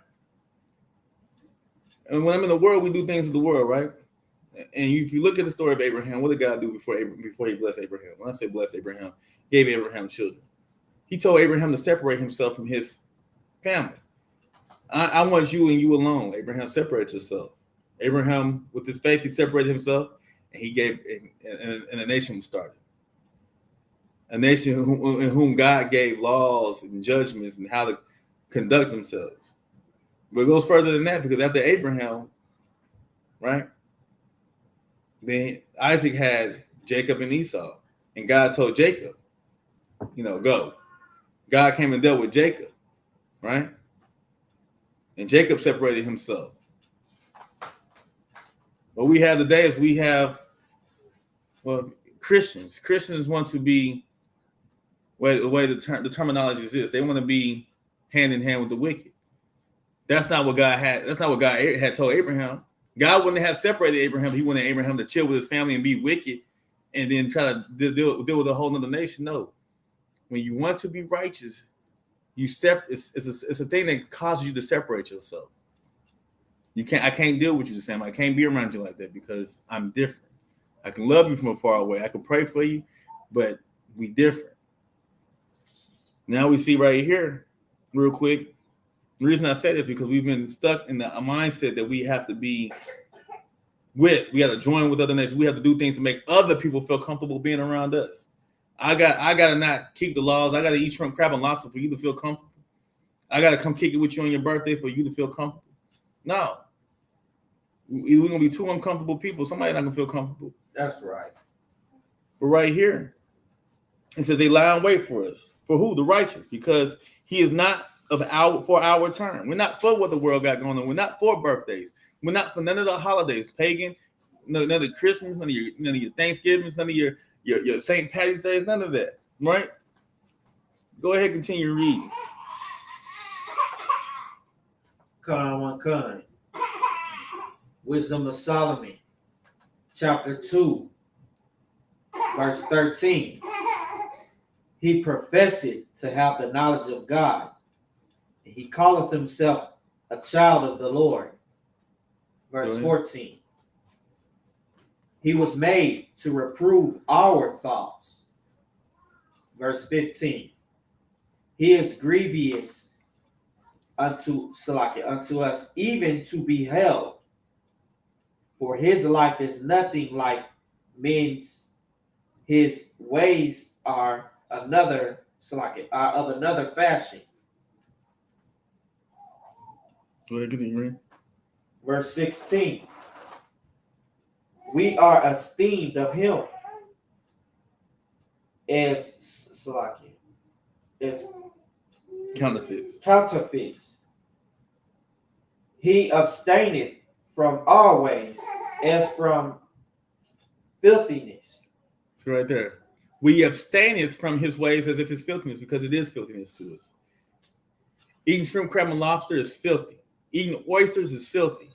And when I'm in the world, we do things in the world, right? And if you look at the story of Abraham, what did God do before he blessed Abraham? When I say bless Abraham, gave Abraham children. He told Abraham to separate himself from his family. I want you and you alone. Abraham separated himself. Abraham, with his faith, he separated himself, and he gave, and a nation was started. A nation in whom God gave laws and judgments and how to conduct themselves. But it goes further than that, because after Abraham, right, then Isaac had Jacob and Esau, and God told Jacob, go. God came and dealt with Jacob, right? And Jacob separated himself. What we have today is Christians. Christians want to be, the way the terminology is this, they want to be hand in hand with the wicked. That's not what God had. That's not what God had told Abraham. God wouldn't have separated Abraham. He wanted Abraham to chill with his family and be wicked, and then try to deal with a whole other nation. No, when you want to be righteous, it's a thing that causes you to separate yourself. I can't deal with you the same. I can't be around you like that because I'm different. I can love you from far away. I can pray for you, but we different. Now we see right here, real quick. The reason I say this is because we've been stuck in a mindset that we have to be we got to join with other nations. We have to do things to make other people feel comfortable being around us. I got to not keep the laws. I got to eat shrimp, crab, and lobster for you to feel comfortable. I got to come kick it with you on your birthday for you to feel comfortable. No. We're going to be two uncomfortable people. Somebody not going to feel comfortable. That's right. But right here, it says they lie in wait for us. For who? The righteous. Because he is not for our turn. We're not for what the world got going on. We're not for birthdays. We're not for none of the holidays. Pagan, none of the Christmas, none of your Thanksgivings, none of your St. Patty's Days, none of that. Right? Go ahead, continue reading. Con. Wisdom of Solomon, chapter 2, verse 13. He professeth to have the knowledge of God, and he calleth himself a child of the Lord. Verse 14. He was made to reprove our thoughts. Verse 15. He is grievous unto us, even to be held. For his life is nothing like men's. His ways are of another fashion. Verse 16. We are esteemed of him as counterfeits. He abstaineth from our ways as from filthiness. So right there. We abstaineth from his ways as if it's filthiness, because it is filthiness to us. Eating shrimp, crab, and lobster is filthy. Eating oysters is filthy.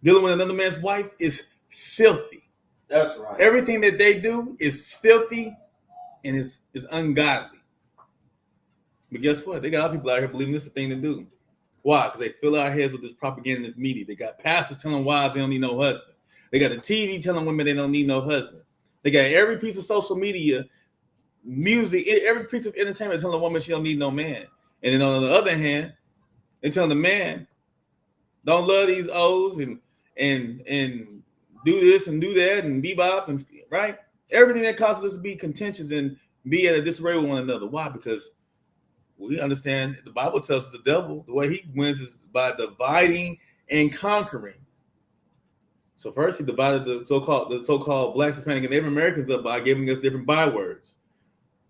Dealing with another man's wife is filthy. That's right. Everything that they do is filthy and is ungodly. But guess what? They got other people out here believing this is the thing to do. Why? Because they fill our heads with this propaganda, this media. They got pastors telling wives they don't need no husband. They got the TV telling women they don't need no husband. They got every piece of social media, music, every piece of entertainment telling a woman she don't need no man. And then on the other hand, they're telling the man, don't love these O's and do this and do that and bebop and right? Everything that causes us to be contentious and be at a disarray with one another. Why? Because we understand the Bible tells us the devil, the way he wins is by dividing and conquering. So first he divided the so-called Black, Hispanic, and Native Americans up by giving us different bywords.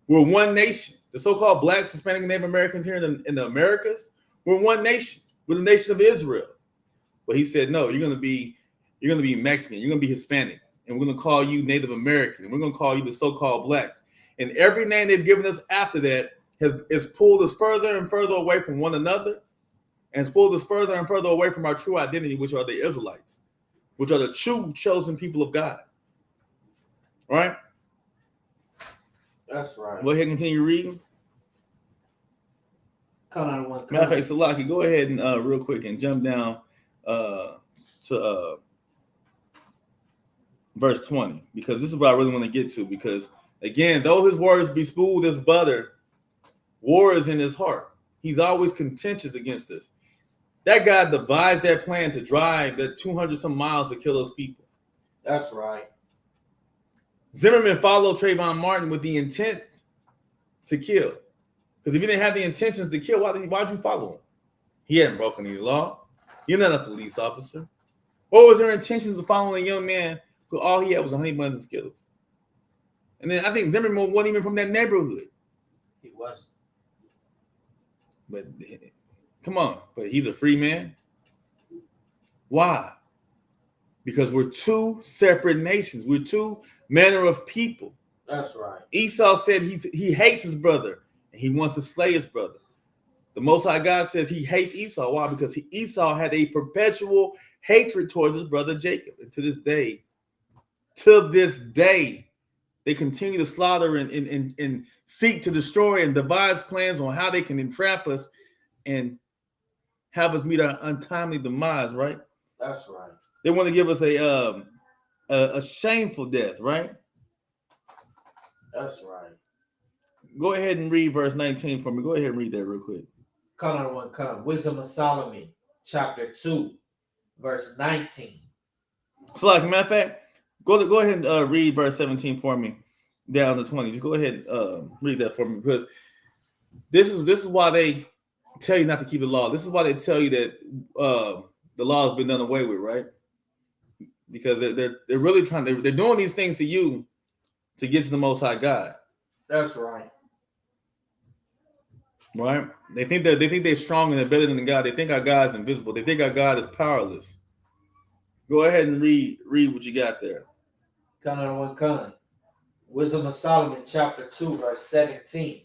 We're one nation. the so-called blacks, Hispanic, and Native Americans here in the Americas, we're one nation. We're the nation of Israel. But he said, no, you're gonna be Mexican, you're gonna be Hispanic, and we're gonna call you Native American, and we're gonna call you the so-called blacks. And every name they've given us after that has pulled us further and further away from one another, and has pulled us further and further away from our true identity, which are the Israelites, which are the true chosen people of God. All right? That's right. Go ahead and continue reading. Matter of fact, Salaki, go ahead and real quick and jump down to verse 20, because this is what I really want to get to. Because again, though his words be smooth as butter, war is in his heart. He's always contentious against us. That guy devised that plan to drive the 200 some miles to kill those people. That's right. Zimmerman followed Trayvon Martin with the intent to kill. Because if you didn't have the intentions to kill, why'd you follow him? He hadn't broken any law. You're not a police officer. What was their intentions of following a young man who all he had was honey buns and Skittles? And then I think Zimmerman wasn't even from that neighborhood. He wasn't. But come on, but he's a free man. Why? Because we're two separate nations. We're two manner of people. That's right. Esau said he hates his brother and he wants to slay his brother. The Most High God says he hates Esau. Why? Because Esau had a perpetual hatred towards his brother Jacob. And to this day, they continue to slaughter and seek to destroy and devise plans on how they can entrap us and have us meet our untimely demise, right? That's right. They want to give us a shameful death, right? That's right. Go ahead and read verse 19 for me. Go ahead and read that real quick. Wisdom of Solomon, chapter 2, verse 19. So, like a matter of fact, go ahead and read verse 17 for me down to 20. Just go ahead and read that for me, because this is why they tell you not to keep the law. This is why they tell you that the law has been done away with, right? Because they're really they're doing these things to you to get to the Most High God. That's right. Right? They think they're strong and they're better than God. They think our God is invisible. They think our God is powerless. Go ahead and read what you got there. Wisdom of Solomon, chapter 2, verse 17.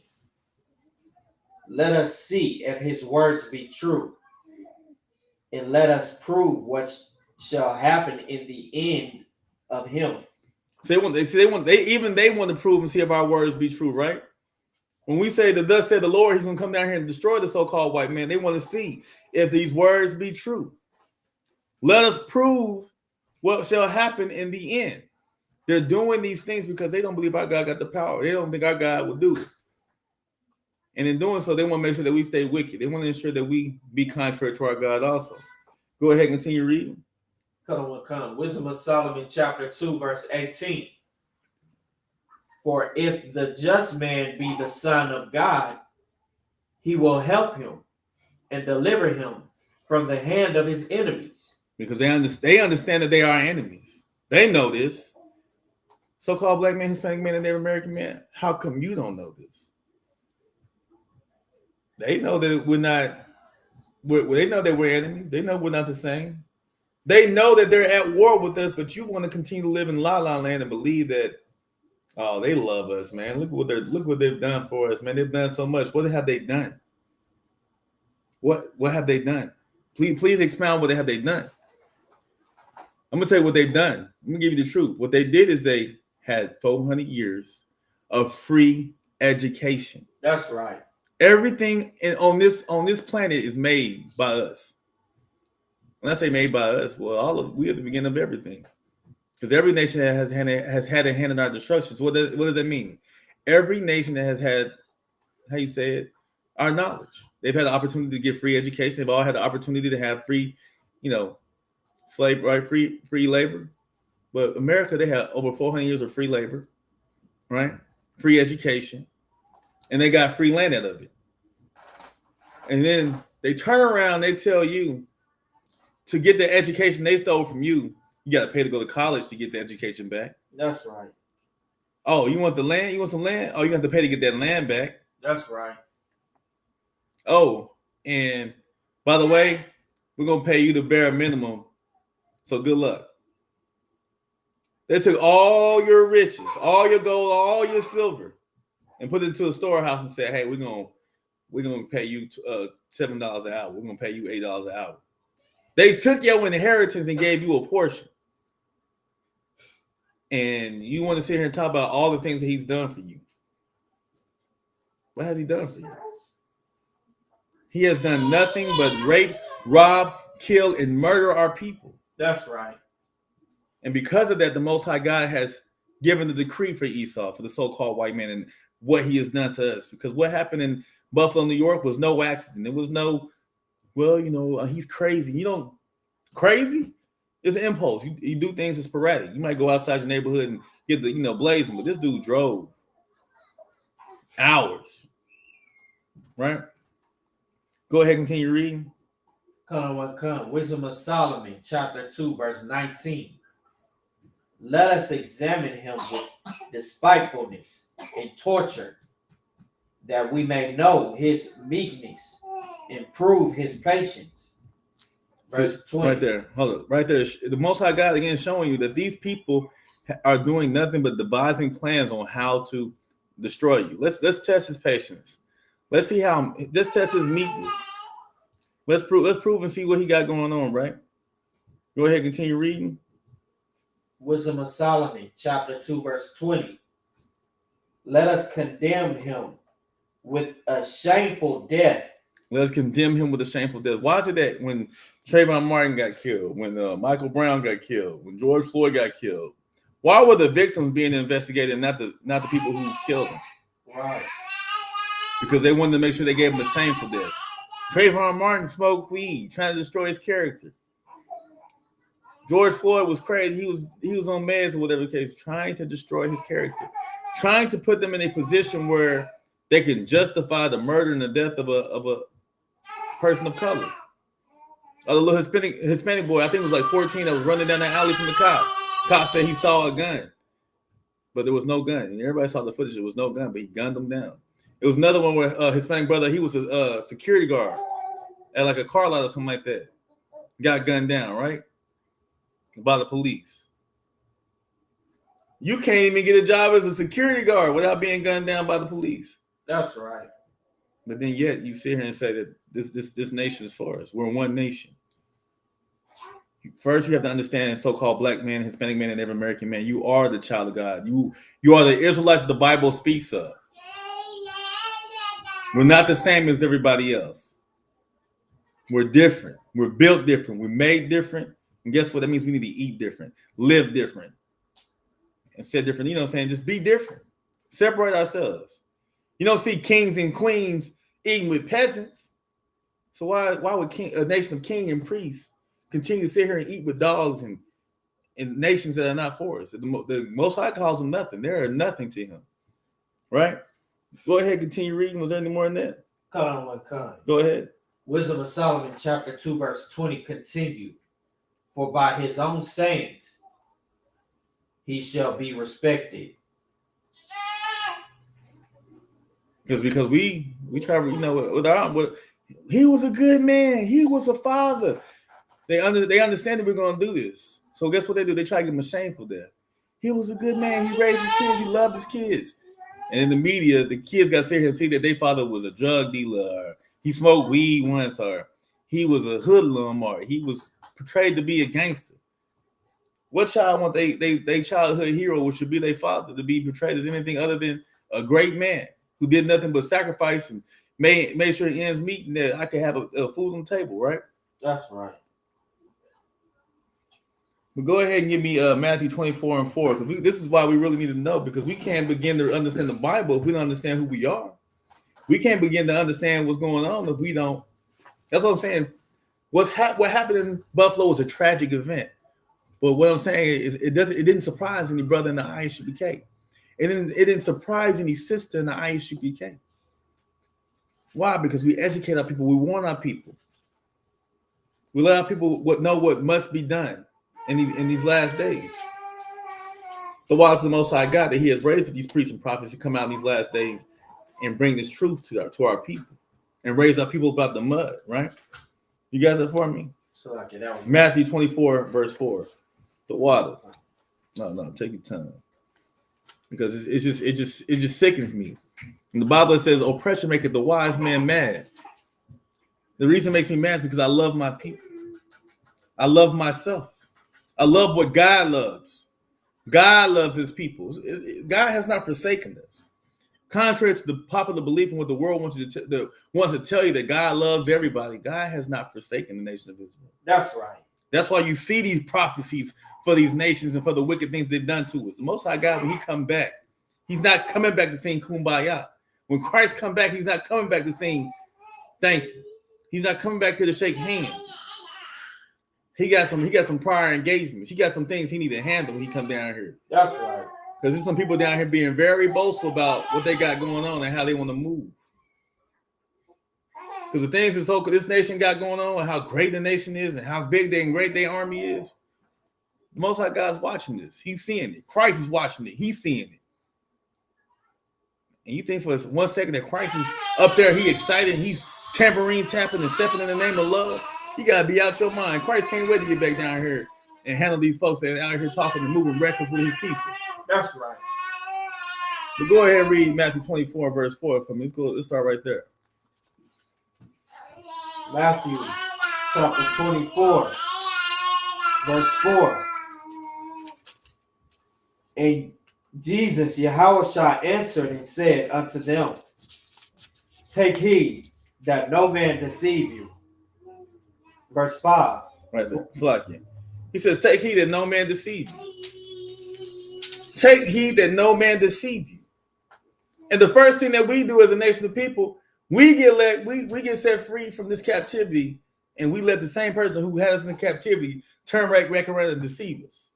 Let us see if his words be true, and let us prove what shall happen in the end of him. So they want to prove and see if our words be true, right? When we say that thus said the Lord, he's going to come down here and destroy the so-called white man, they want to see if these words be true. Let us prove what shall happen in the end. They're doing these things because they don't believe our God got the power. They don't think our God will do it. And in doing so, they want to make sure that we stay wicked. They want to ensure that we be contrary to our God also. Go ahead and continue reading. Wisdom of Solomon, chapter 2, verse 18. For if the just man be the son of God, he will help him and deliver him from the hand of his enemies. Because they understand that they are enemies. They know this. So-called black man, Hispanic man, and Native American man, how come you don't know this? They know that they know that we're enemies. They know we're not the same. They know that they're at war with us, but you want to continue to live in La La Land and believe that, oh, they love us, man. Look what they've done for us, man. They've done so much. What have they done? What have they done? Please expound what have they done. I'm gonna tell you what they've done. Let me give you the truth. What they did is they had 400 years of free education. That's right. Everything on this planet is made by us. When I say made by us, well, we are the beginning of everything. Because every nation that has had a hand in our destruction. So what does that mean? Every nation that has had, how you say it, our knowledge. They've had the opportunity to get free education. They've all had the opportunity to have free, slave, right? Free labor. But America, they had over 400 years of free labor, right? Free education. And they got free land out of it. And then they turn around, they tell you to get the education they stole from you, you got to pay to go to college to get the education back. That's right. Oh, you want the land? You want some land? Oh, you have to pay to get that land back. That's right. Oh, and by the way, we're gonna pay you the bare minimum. So good luck. They took all your riches, all your gold, all your silver, and put it into a storehouse and said, "Hey, we're gonna pay you $7 an hour. We're gonna pay you $8 an hour." They took your inheritance and gave you a portion. And you want to sit here and talk about all the things that he's done for you. What has he done for you? He has done nothing but rape, rob, kill, and murder our people. That's right. And because of that, the Most High God has given the decree for Esau, for the so-called white man, and what he has done to us. Because what happened in Buffalo, New York was no accident. There was no, well, he's crazy. You know, crazy? It's an impulse. You do things as sporadic. You might go outside your neighborhood and get the, blazing, but this dude drove hours, right? Go ahead, continue reading. Come. Wisdom of Solomon, chapter 2, verse 19. Let us examine him with despitefulness and torture, that we may know his meekness and prove his patience. Verse 20. Right there. Hold up. Right there. The Most High God again showing you that these people are doing nothing but devising plans on how to destroy you. Let's test his patience. Let's see let's test his meekness. Let's prove and see what he got going on, right? Go ahead, continue reading. Wisdom of Solomon, chapter 2, verse 20. Let us condemn him with a shameful death. Let's condemn him with a shameful death. Why is it that when Trayvon Martin got killed, when Michael Brown got killed, when George Floyd got killed, why were the victims being investigated, not the people who killed them? Right. Because they wanted to make sure they gave him a shameful death. Trayvon Martin smoked weed, trying to destroy his character. George Floyd was crazy. He was on meds or whatever the case, trying to destroy his character, trying to put them in a position where they can justify the murder and the death of a person of color. A little Hispanic boy, I think it was like 14, that was running down the alley from the cop. Cop said he saw a gun, but there was no gun. And everybody saw the footage. There was no gun, but he gunned them down. It was another one where Hispanic brother, he was a security guard at like a car lot or something like that. Got gunned down, right? By the police. You can't even get a job as a security guard without being gunned down by the police. That's right. But then yet you sit here and say that this nation is for us. We're one nation. First, you have to understand so-called black man, Hispanic man, and every American man. You are the child of God. You are the Israelites that the Bible speaks of. We're not the same as everybody else. We're different. We're built different. We're made different. And guess what? That means we need to eat different, live different, and say different. You know what I'm saying? Just be different. Separate ourselves. You don't see kings and queens eating with peasants. So why would a nation of king and priests continue to sit here and eat with dogs and nations that are not for us? The Most High calls them nothing. They are nothing to him. Right? Go ahead, continue reading. Was there any more in that? Come. Go ahead. Wisdom of Solomon, chapter 2, verse 20, continued. For by his own sayings he shall be respected. Because we try, he was a good man. He was a father. They understand that we're going to do this. So guess what they do? They try to give him a shameful death. He was a good man. He raised his kids. He loved his kids. And in the media, the kids got to sit here and see that their father was a drug dealer, or he smoked weed once, or he was a hoodlum, or he was portrayed to be a gangster. What child want they childhood hero, which should be their father, to be portrayed as anything other than a great man who did nothing but sacrifice and made sure he ends meet and that I could have a food on the table, right? That's right. But go ahead and give me Matthew 24:4, because this is why we really need to know, because we can't begin to understand the Bible if we don't understand who we are. We can't begin to understand what's going on if we don't. That's what I'm saying. What happened in Buffalo was a tragic event. But what I'm saying is it didn't surprise any brother in the I.S.U.P.K. It didn't surprise any sister in the I.S.U.P.K. Why? Because we educate our people. We warn our people. We let our people know what must be done in these last days. The wise of the Most High God that he has raised these priests and prophets to come out in these last days and bring this truth to our people and raise our people about the mud, right? You got that for me? So I get out. Matthew 24, verse 4. The water. No, take your time. Because it just sickens me. And the Bible says, oppression maketh the wise man mad. The reason it makes me mad is because I love my people. I love myself. I love what God loves. God loves his people. God has not forsaken us. Contrary to the popular belief in what the world wants to tell you that God loves everybody, God has not forsaken the nation of Israel. That's right. That's why you see these prophecies for these nations and for the wicked things they've done to us. The Most High God, when he come back, he's not coming back to sing Kumbaya. When Christ come back, he's not coming back to sing thank you. He's not coming back here to shake hands. He got some prior engagements. He got some things he need to handle when he come down here. That's right. Because there's some people down here being very boastful about what they got going on and how they want to move. Because the things this nation got going on and how great the nation is and how big and great their army is, the Most High God's watching this. He's seeing it. Christ is watching it. He's seeing it. And you think for 1 second that Christ is up there, he excited, he's tambourine tapping and stepping in the name of love. You got to be out your mind. Christ can't wait to get back down here and handle these folks that are out here talking and moving reckless with his people. That's right. But go ahead and read Matthew 24, verse 4 for me. Let's start right there. Matthew chapter 24, verse 4. And Jesus, Yahushua, answered and said unto them, take heed that no man deceive you. Verse 5. Right there. Slakia. He says, take heed that no man deceive you. Take heed that no man deceive you. And the first thing that we do as a nation of people, we get set free from this captivity, and we let the same person who had us in captivity turn right back around and deceive us.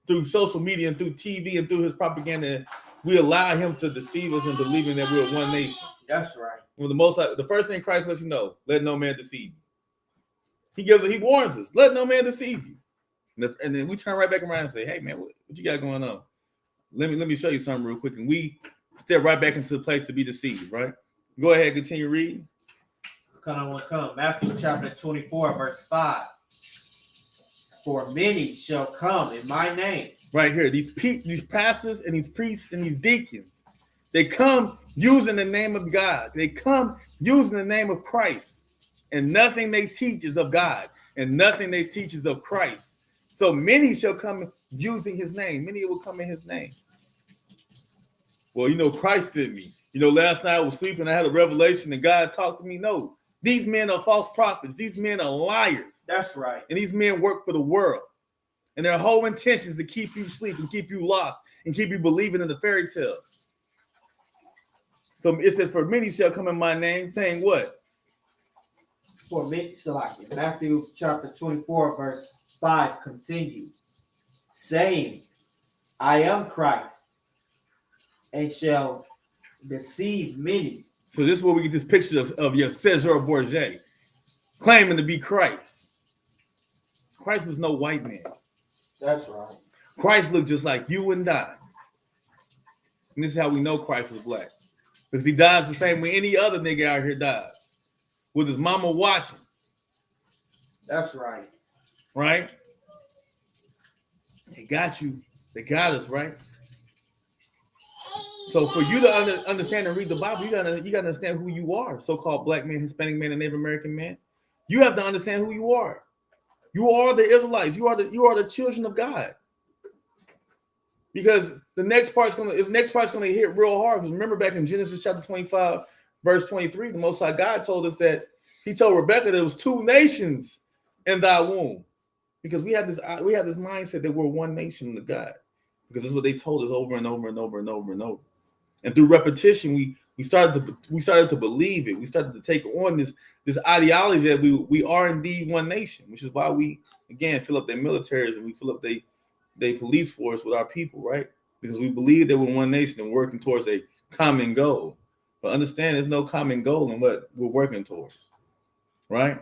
Through social media and through TV and through his propaganda, we allow him to deceive us and believing that we're one nation. That's right. Well, the first thing Christ lets you know, let no man deceive you. He warns us, let no man deceive you. And then we turn right back around and say, hey man, what you got going on? Let me show you something real quick. And we step right back into the place to be deceived, right? Go ahead, continue reading. Come. Matthew chapter 24, verse 5. For many shall come in my name. Right here, these pastors and these priests and these deacons, they come using the name of God. They come using the name of Christ. And nothing they teach is of God. And nothing they teach is of Christ. So many shall come using his name. Many will come in his name. Well, Christ sent me. Last night I was sleeping. I had a revelation and God talked to me. No, these men are false prophets. These men are liars. That's right. And these men work for the world. And their whole intention is to keep you asleep and keep you lost and keep you believing in the fairy tale. So it says, for many shall come in my name, saying what? For many, Matthew chapter 24, verse 5 continues, saying, I am Christ, and shall deceive many. So this is where we get this picture of your Cesar Borgia claiming to be Christ. Christ was no white man. That's right. Christ looked just like you and I. And this is how we know Christ was black. Because he dies the same way any other nigga out here dies. With his mama watching. That's right. Right? They got you. They got us, right? So for you to understand and read the Bible, you gotta understand who you are, so-called black man, Hispanic man, and Native American man. You have to understand who you are. You are the Israelites. You are the children of God. Because the next part's gonna hit real hard. Because remember back in Genesis chapter 25, verse 23, the Most High God told us that he told Rebekah there was 2 nations in thy womb. Because we have this mindset that we're one nation under God. Because that's what they told us over and over and over and over and over. And through repetition, we started to believe it. We started to take on this ideology that we are indeed one nation, which is why we again fill up their militaries and we fill up their police force with our people, right? Because we believe that we're one nation and working towards a common goal. But understand there's no common goal in what we're working towards, right?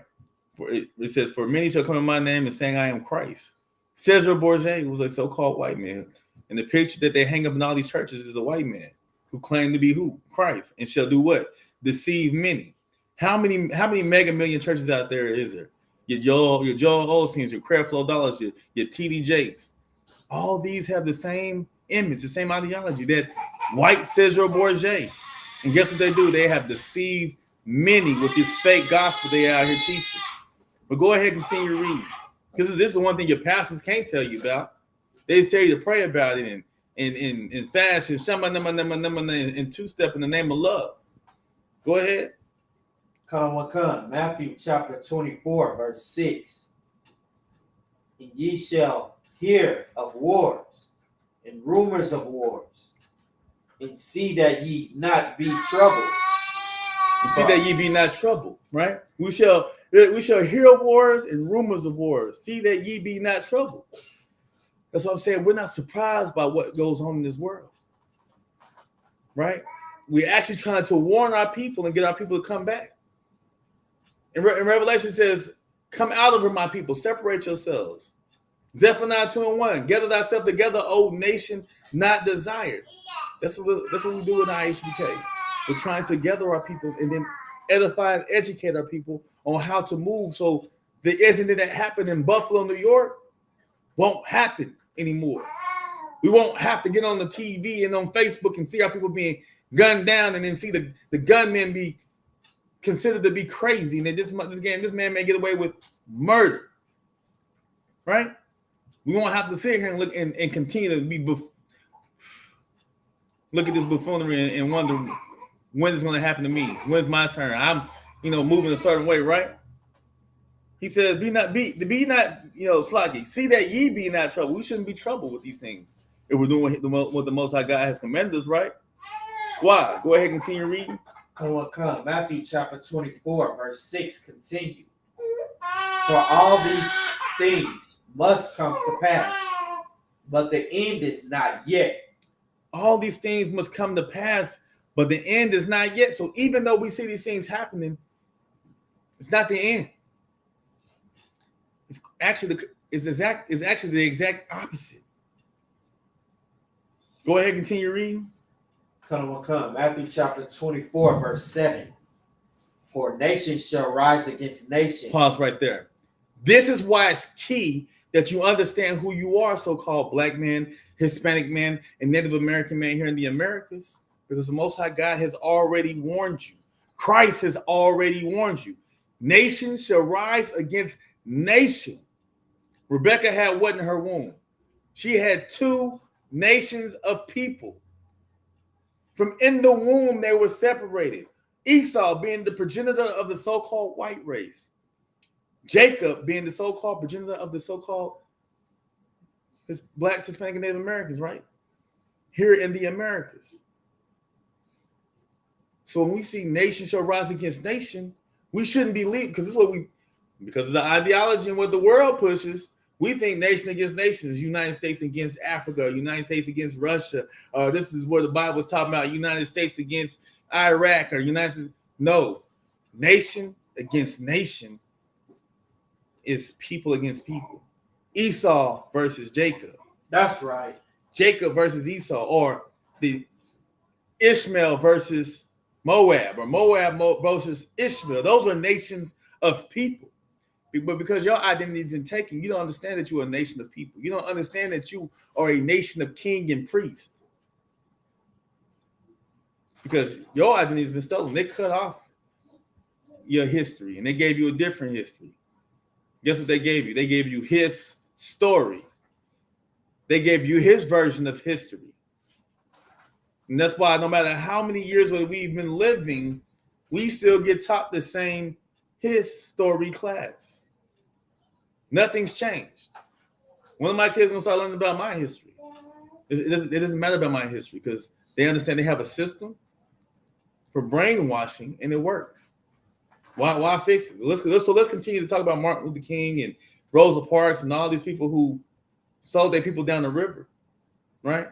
It says, for many shall come in my name and saying I am Christ. Cesar Borgia was a so-called white man. And the picture that they hang up in all these churches is a white man who claim to be who? Christ, and shall do what? Deceive many. How many mega million churches out there is there? Your Joel Osteens, your Creflo Dollars, your TD Jakes. All these have the same image, the same ideology, that white Cesar Borgia. And guess what they do? They have deceived many with this fake gospel they out here teaching. But go ahead and continue reading. Because this is the one thing your pastors can't tell you about. They just tell you to pray about it and fast and two-step in the name of love. Go ahead. Come. Matthew chapter 24, verse 6. And ye shall hear of wars and rumors of wars, and see that ye not be troubled. And see that ye be not troubled, right? We shall hear of wars and rumors of wars. See that ye be not troubled. That's what I'm saying. We're not surprised by what goes on in this world, right? We're actually trying to warn our people and get our people to come back. And Revelation says, come out of her, my people. Separate yourselves. Zephaniah 2:1. Gather thyself together, O nation not desired. That's what we do in I.S.U.P.K. We're trying to gather our people and then edify and educate our people on how to move so the incident that happened in Buffalo, New York won't happen anymore. We won't have to get on the TV and on Facebook and see our people being gunned down and then see the gunmen be considered to be crazy. And then this man may get away with murder, right? We won't have to sit here and look and continue to be look at this buffoonery and wonder when it's going to happen to me. When's my turn? I'm, moving a certain way, right? He says, be not, sluggy. See that ye be not troubled. We shouldn't be troubled with these things if we're doing what the Most High God has commanded us, right? Why? Go ahead and continue reading. Come. Matthew chapter 24, verse 6 continue. For all these things must come to pass, but the end is not yet. All these things must come to pass, but the end is not yet. So even though we see these things happening, it's not the end. It's actually the exact opposite. Go ahead, continue reading. Come. Matthew chapter 24, verse 7. For nation shall rise against nation. Pause right there. This is why it's key that you understand who you are, so-called black man, Hispanic man, and Native American man here in the Americas, because the Most High God has already warned you. Christ has already warned you. Nation shall rise against nation. Rebecca had what in her womb? She had two nations of people. From in the womb, they were separated. Esau being the progenitor of the so-called white race. Jacob being the so-called progenitor of the so-called blacks, Hispanic, and Native Americans, right? Here in the Americas. So when we see nation shall rise against nation, we shouldn't believe, because this is what because of the ideology and what the world pushes, we think nation against nation is United States against Africa, United States against Russia. This is where the Bible is talking about United States against Iraq or United States. No, nation against nation is people against people. Esau versus Jacob. That's right. Jacob versus Esau, or the Ishmael versus Moab, or Moab versus Ishmael. Those are nations of people. But because your identity has been taken, you don't understand that you are a nation of people. You don't understand that you are a nation of king and priest. Because your identity has been stolen. They cut off your history and they gave you a different history. Guess what they gave you? They gave you his story. They gave you his version of history. And that's why no matter how many years we've been living, we still get taught the same his story class. Nothing's changed. When are my kids going to start learning about my history? It doesn't matter about my history because they understand they have a system for brainwashing and it works. Why fix it? Let's continue to talk about Martin Luther King and Rosa Parks and all these people who sold their people down the river, right?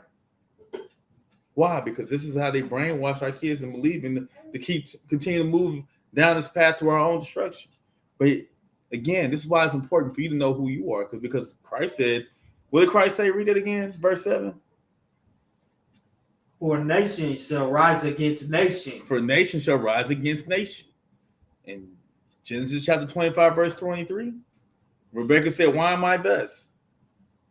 Why? Because this is how they brainwash our kids and believe in to continue to move down this path to our own destruction. But again, this is why it's important for you to know who you are, because Christ said, what did Christ say? Read it again, verse 7. For nation shall rise against nation. For nation shall rise against nation. In Genesis chapter 25, verse 23, Rebekah said, why am I thus?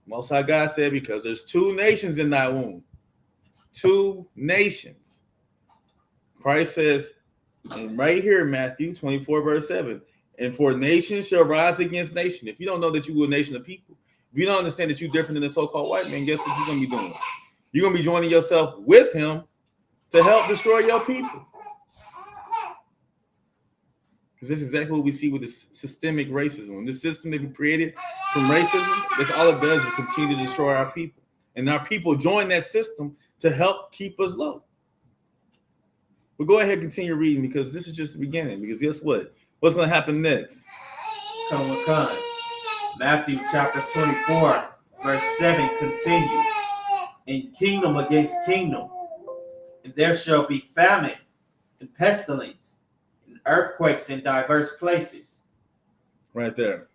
Most High God said, because there's two nations in thy womb. Two nations. Christ says, and right here, Matthew 24, verse 7, and for nation shall rise against nation. If you don't know that you were a nation of people, if you don't understand that you're different than the so-called white man, guess what you're going to be doing? You're going to be joining yourself with him to help destroy your people. Because this is exactly what we see with this systemic racism. This system that we created from racism, that's all it does is continue to destroy our people. And our people join that system to help keep us low. But go ahead and continue reading, because this is just the beginning. Because guess what? What's going to happen next? Come. Matthew chapter 24, verse 7 continue. And kingdom against kingdom, and there shall be famine and pestilence and earthquakes in diverse places. Right there.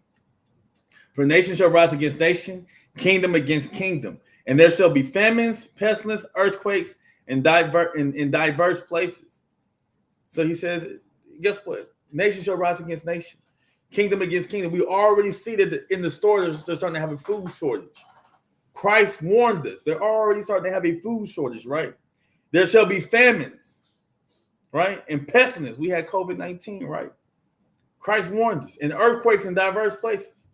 For nation shall rise against nation, kingdom against kingdom, and there shall be famines, pestilence, earthquakes in diverse places. So he says, guess what? Nation shall rise against nation, kingdom against kingdom. We already see that in the stores they're starting to have a food shortage. Christ warned us. They're already starting to have a food shortage, right? There shall be famines, right? And pestilence. We had COVID-19, right? Christ warned us. And earthquakes in diverse places.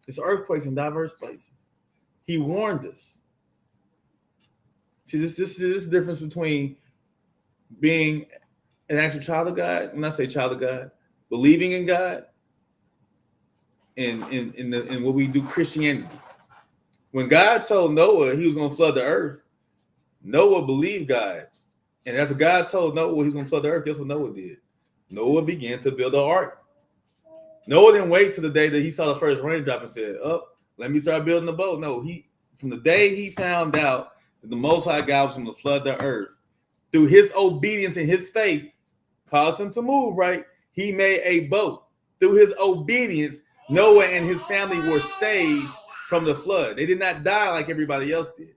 It's earthquakes in diverse places. He warned us. See, this is the difference between being an actual child of God, when I say child of God, believing in God, and in what we do Christianity. When God told Noah he was going to flood the earth, Noah believed God. And after God told Noah he was going to flood the earth, guess what Noah did? Noah began to build an ark. Noah didn't wait till the day that he saw the first raindrop and said, oh, let me start building the boat. No, from the day he found out that the Most High God was going to flood the earth, through his obedience and his faith, caused him to move, right? He made a boat. Through his obedience, Noah and his family were saved from the flood. They did not die like everybody else did.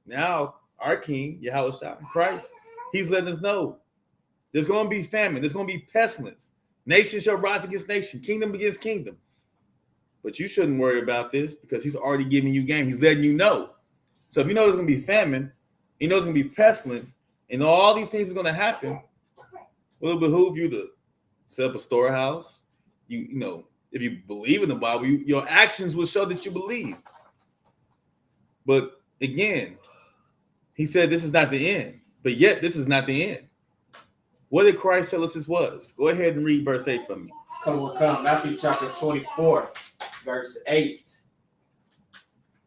Now, our King, Yahushua, Christ, he's letting us know there's going to be famine. There's going to be pestilence. Nation shall rise against nation. Kingdom against kingdom. But you shouldn't worry about this, because he's already giving you game. He's letting you know. So if you know there's going to be famine, you know there's going to be pestilence, and all these things are going to happen, well, it'll behoove you to set up a storehouse. You know, if you believe in the Bible, your actions will show that you believe. But again, he said this is not the end. But yet this is not the end. What did Christ tell us this was? Go ahead and read verse 8 for me. Come. Matthew chapter 24, verse 8.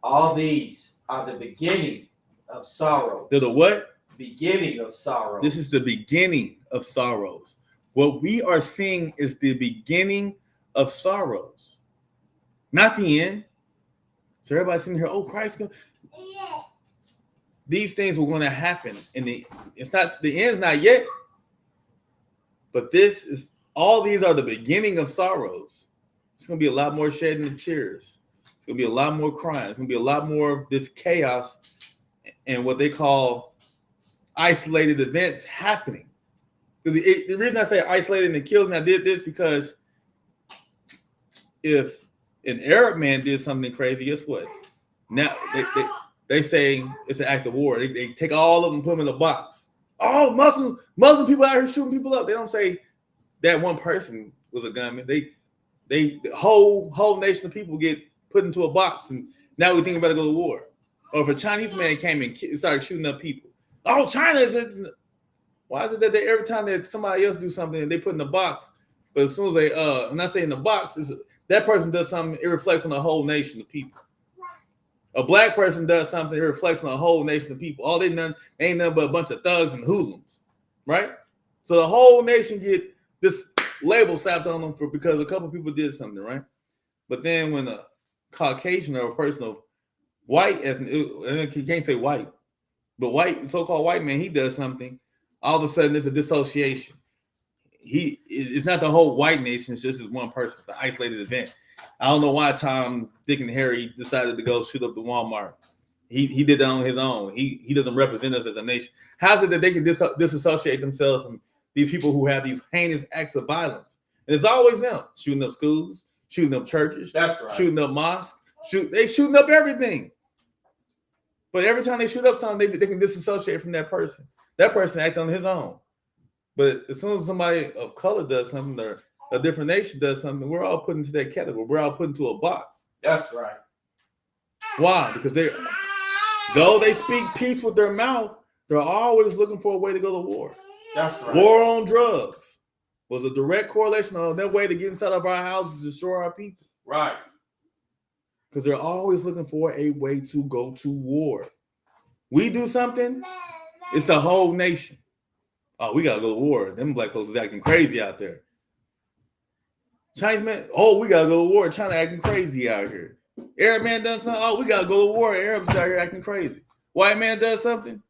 All these are the beginning of sorrows. They're the what? Beginning of sorrows. This is the beginning of sorrows. What we are seeing is the beginning of sorrows, not the end. So everybody's sitting here, oh, Christ. These things were going to happen, and it's not the end's not yet. But this is all. These are the beginning of sorrows. It's going to be a lot more shedding of tears. It's going to be a lot more crying. It's going to be a lot more of this chaos and what they call isolated events happening. The reason I say isolated and kills me, I did this because if an Arab man did something crazy, guess what? Now they say it's an act of war. They take all of them and put them in a box. Oh, Muslim people out here shooting people up. They don't say that one person was a gunman. The whole nation of people get put into a box, and now we think about to go to war. Or if a Chinese man came and started shooting up people, oh, China is. Why is it that every time that somebody else do something, they put in the box, but as soon as they I'm not saying the box is that person does something, it reflects on the whole nation of people. A black person does something, it reflects on the whole nation of people. All ain't nothing but a bunch of thugs and hoodlums, right? So the whole nation get this label slapped on them because a couple people did something, right? But then when a Caucasian or a person of white ethnic, and you can't say white, but white, so-called white man, he does something, all of a sudden it's a dissociation. It's not the whole white nation, it's just this one person. It's an isolated event. I don't know why Tom, Dick, and Harry decided to go shoot up the Walmart. He did that on his own. He doesn't represent us as a nation. How's it that they can disassociate themselves from these people who have these heinous acts of violence? And it's always them shooting up schools, shooting up churches, That's right. shooting up mosques. They shooting up everything. But every time they shoot up something, they can disassociate from that person. That person act on his own. But as soon as somebody of color does something, or a different nation does something, we're all put into that category. We're all put into a box. That's right. Why? Because though they speak peace with their mouth, they're always looking for a way to go to war. That's right. War on drugs was a direct correlation on their way to get inside of our houses to destroy our people. Right. Because they're always looking for a way to go to war. We do something, it's the whole nation. Oh, we gotta go to war. Them black folks is acting crazy out there. Chinese man, oh, we gotta go to war. China acting crazy out here. Arab man does something, oh, we gotta go to war. Arabs out here acting crazy. White man does something.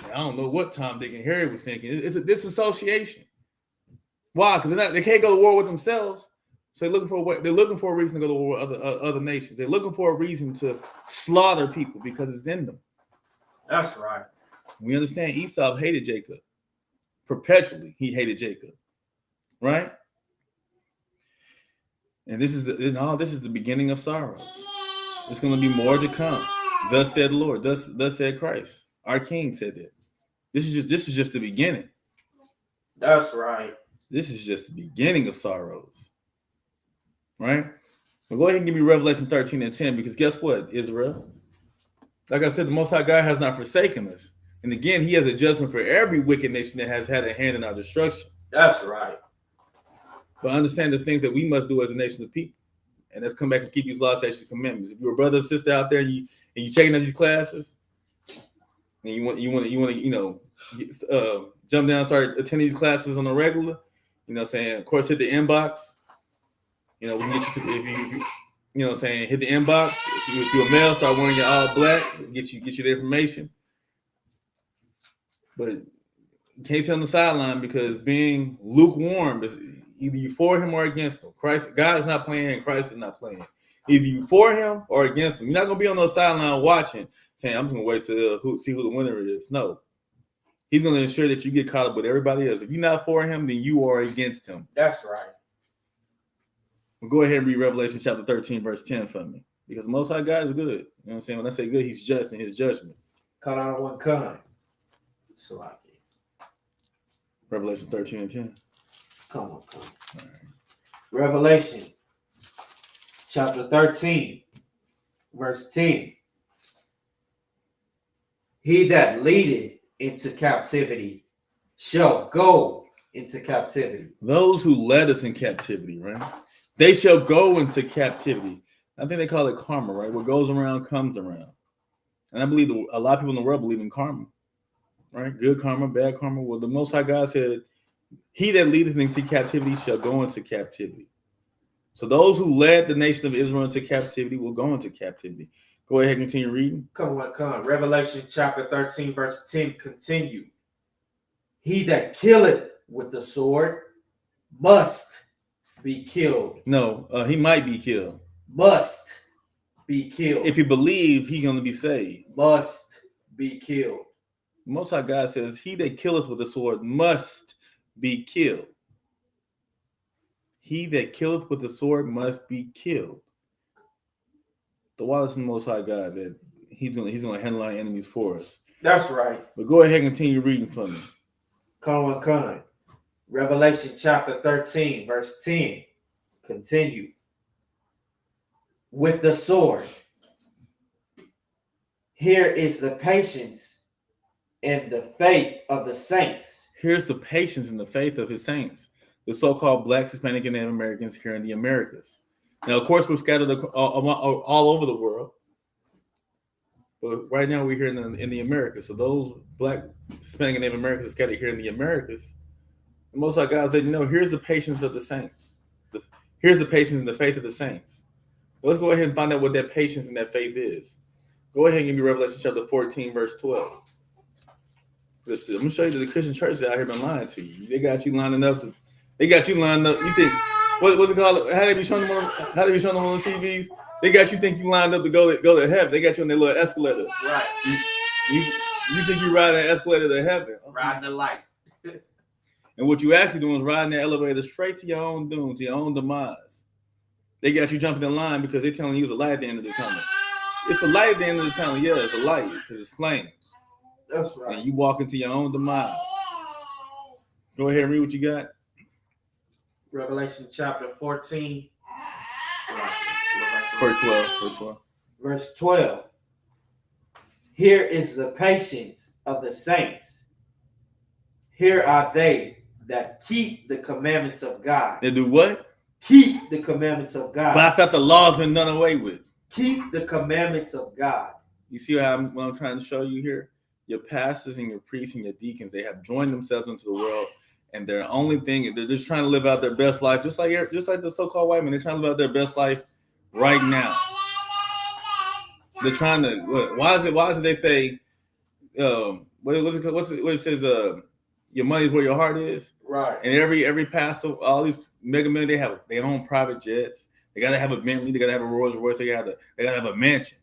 I don't know what Tom, Dick, and Harry was thinking. It's a disassociation. Why? Because they can't go to war with themselves. So they're looking for a reason to go to war with other nations. They're looking for a reason to slaughter people because it's in them. That's right. We understand Esau hated Jacob. Perpetually, he hated Jacob. Right? And this is the beginning of sorrows. There's going to be more to come. Thus said the Lord. Thus said Christ. Our King said that. This is just the beginning. That's right. This is just the beginning of sorrows. Right? Well, go ahead and give me Revelation 13 and 10, because guess what, Israel? Like I said, the Most High God has not forsaken us. And again, he has a judgment for every wicked nation that has had a hand in our destruction. That's right. But understand the things that we must do as a nation of people. And let's come back and keep these laws, statutes, and commandments. If you're a brother and sister out there and you taking up these classes, and you want to jump down and start attending these classes on the regular, you know what I'm saying? Of course, hit the inbox. We can get you to, hit the inbox. If you're a male, start wearing your all black, get you the information. But you can't sit on the sideline, because being lukewarm is either you for him or against him. God is not playing, and Christ is not playing. Either you for him or against him. You're not gonna be on the sideline watching, saying, I'm just gonna wait to see who the winner is. No. He's gonna ensure that you get caught up with everybody else. If you're not for him, then you are against him. That's right. Well, go ahead and read Revelation chapter 13, verse 10 for me. Because the Most High God is good. You know what I'm saying? When I say good, he's just in his judgment. Cut out one kind. Sloppy. Revelation 13 and 10. Come on. All right. Revelation chapter 13, verse 10. He that leadeth into captivity shall go into captivity. Those who led us in captivity, right? They shall go into captivity. I think they call it karma, right? What goes around comes around. And I believe a lot of people in the world believe in karma, right? Good karma, bad karma. Well, the Most High God said, he that leadeth into captivity shall go into captivity. So those who led the nation of Israel into captivity will go into captivity. Go ahead and continue reading. Come on. Revelation chapter 13, verse 10, continue. He that killeth with the sword must be killed. No, he might be killed. Must be killed. If you believe, he's going to be saved. Must be killed. Most High God says, he that killeth with the sword must be killed. He that killeth with the sword must be killed. The Wallace and Most High God that he's going to handle our enemies for us. That's right. But go ahead and continue reading for me. Come on. Revelation chapter 13, verse 10. Continue. With the sword. Here is the patience and the faith of the saints. Here's the patience and the faith of his saints. The so-called Blacks, Hispanic, and Native Americans here in the Americas. Now, of course, we're scattered all over the world. But right now we're here in the Americas. So those Black, Hispanic, and Native Americans are scattered here in the Americas. And most of our guys said, here's the patience of the saints. Here's the patience and the faith of the saints. Well, let's go ahead and find out what that patience and that faith is. Go ahead and give me Revelation chapter 14, verse 12. I'm going to show you that the Christian church out here been lying to you. They got you lining up. You think, what's it called? How they be showing them on the TVs? They got you think you lined up to go to heaven. They got you on their little escalator. Right. You think you riding an escalator to heaven. Riding the light. And what you actually doing is riding the elevator straight to your own doom, to your own demise. They got you jumping in line because they're telling you it's a light at the end of the tunnel. It's a light at the end of the tunnel. Yeah, it's a light because it's flames. That's right. And you walk into your own demise. Go ahead and read what you got. Revelation chapter 14. Verse 12. Verse 12. Here is the patience of the saints. Here are they that keep the commandments of God. They do what? Keep the commandments of God. But I thought the law's been done away with. Keep the commandments of God. You see what I'm trying to show you here? Your pastors and your priests and your deacons, they have joined themselves into the world, and their only thing, they're just trying to live out their best life, just like the so-called white men. They're trying to live out their best life right now. They're trying to. Why is it they say? What it says? Your money's where your heart is. Right. And every pastor, all these mega men, they have their own private jets. They gotta have a Bentley. They gotta have a Rolls Royce. They gotta have a mansion.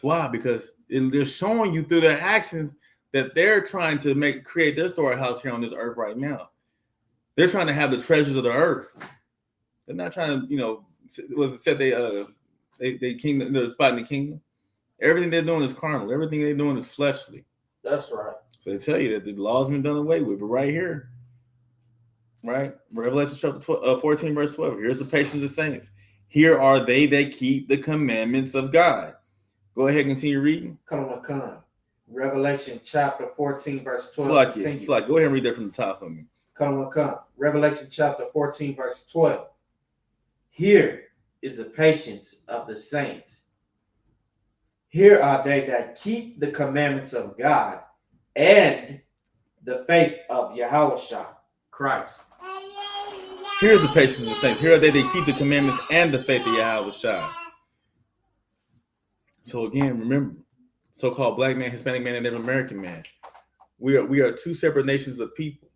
Why? Because they're showing you through their actions that they're trying to create their storehouse here on this earth right now. They're trying to have the treasures of the earth. They're not trying to, was it said they kingdom, they're spotting the kingdom. Everything they're doing is carnal. Everything they're doing is fleshly. That's right. So they tell you that the law's been done away with, but right here, right? Revelation chapter 14, verse 12. Here's the patience of the saints. Here are they that keep the commandments of God. Go ahead, continue reading. Come. Revelation chapter 14, verse 12. Slack. Go ahead and read that from the top for me. Come. Revelation chapter 14, verse 12. Here is the patience of the saints. Here are they that keep the commandments of God and the faith of Yahushua Christ. Here's the patience of the saints. Here are they that keep the commandments and the faith of Yahushua. So again, remember, so-called black man, Hispanic man, and Native American man. We are two separate nations of people,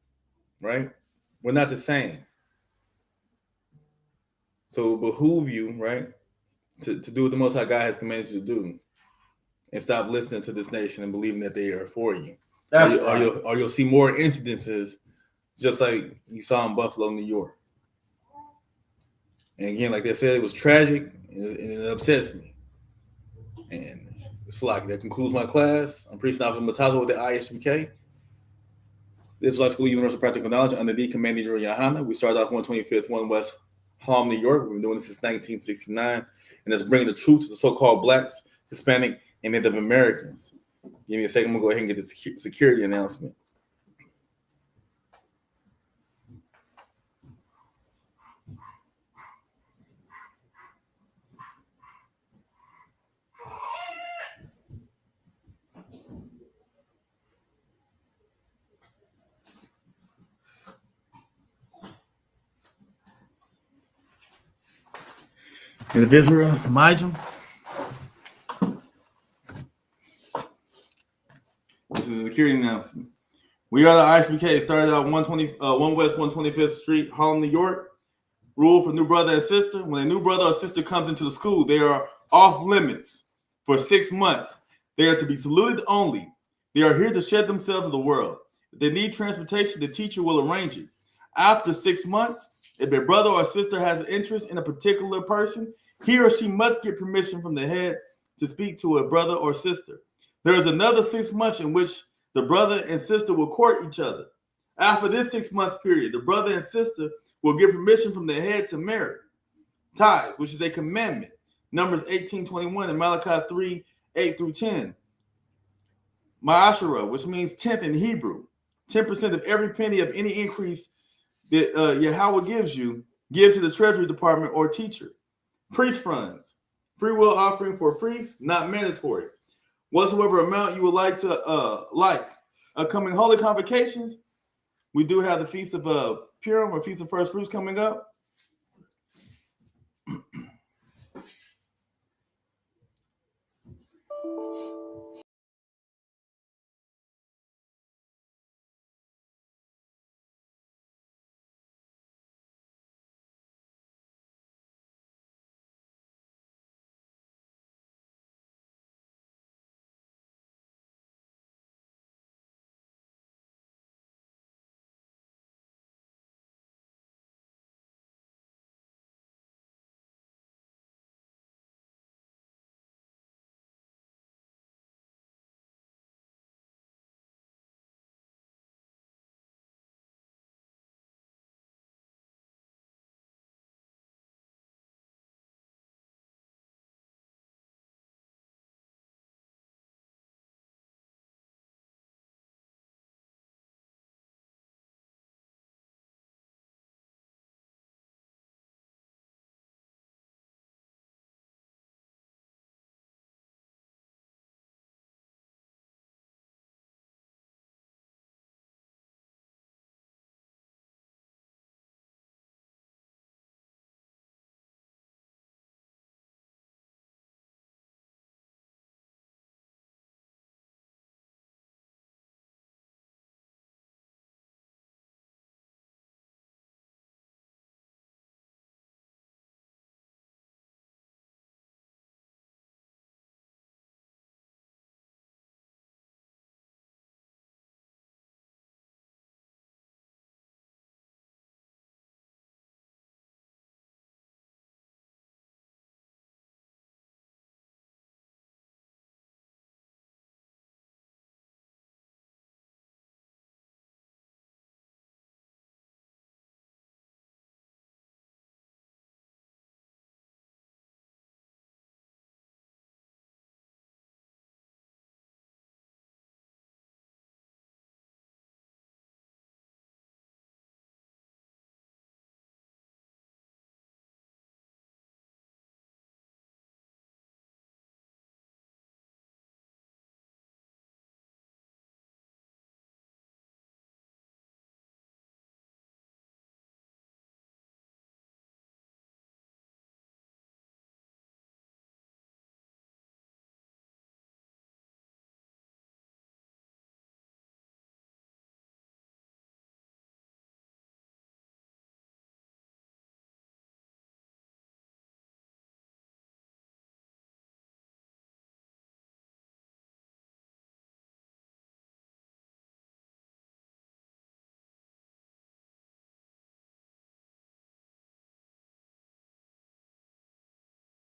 right? We're not the same. So it behoove you, right, to do what the Most High God has commanded you to do, and stop listening to this nation and believing that they are for you. Or you'll see more incidences, just like you saw in Buffalo, New York. And again, like they said, it was tragic, and it upsets me. And it's like that concludes my class. I'm Priest Officer Matazo with the I.S.U.P.K. This is Israelite School of Universal Practical Knowledge under the Commanding General Yahanna. We started off 125th, 1 West Harlem, New York. We've been doing this since 1969, and it's bringing the truth to the so-called blacks, Hispanic, and Native Americans. Give me a second. I'm going to go ahead and get the security announcement. Individual, Mijum. This is a security announcement. We are the I.S.U.P.K. Started out 1 West 125th Street, Harlem, New York. Rule for new brother and sister. When a new brother or sister comes into the school, they are off limits for 6 months. They are to be saluted only. They are here to shed themselves to the world. If they need transportation, the teacher will arrange it. After 6 months, if a brother or sister has an interest in a particular person, he or she must get permission from the head to speak to a brother or sister. There is another 6 months in which the brother and sister will court each other. After this 6 month period, the brother and sister will get permission from the head to marry. Tithes, which is a commandment. Numbers 18:21 and Malachi 3:8-10. Ma'ashara, which means 10th in Hebrew. 10% of every penny of any increase that Yahweh gives you, gives to the Treasury Department or teacher. Priest funds, free will offering for priests, not mandatory. Whatsoever amount you would like to upcoming holy convocations, we do have the Feast of Purim or Feast of First Fruits coming up.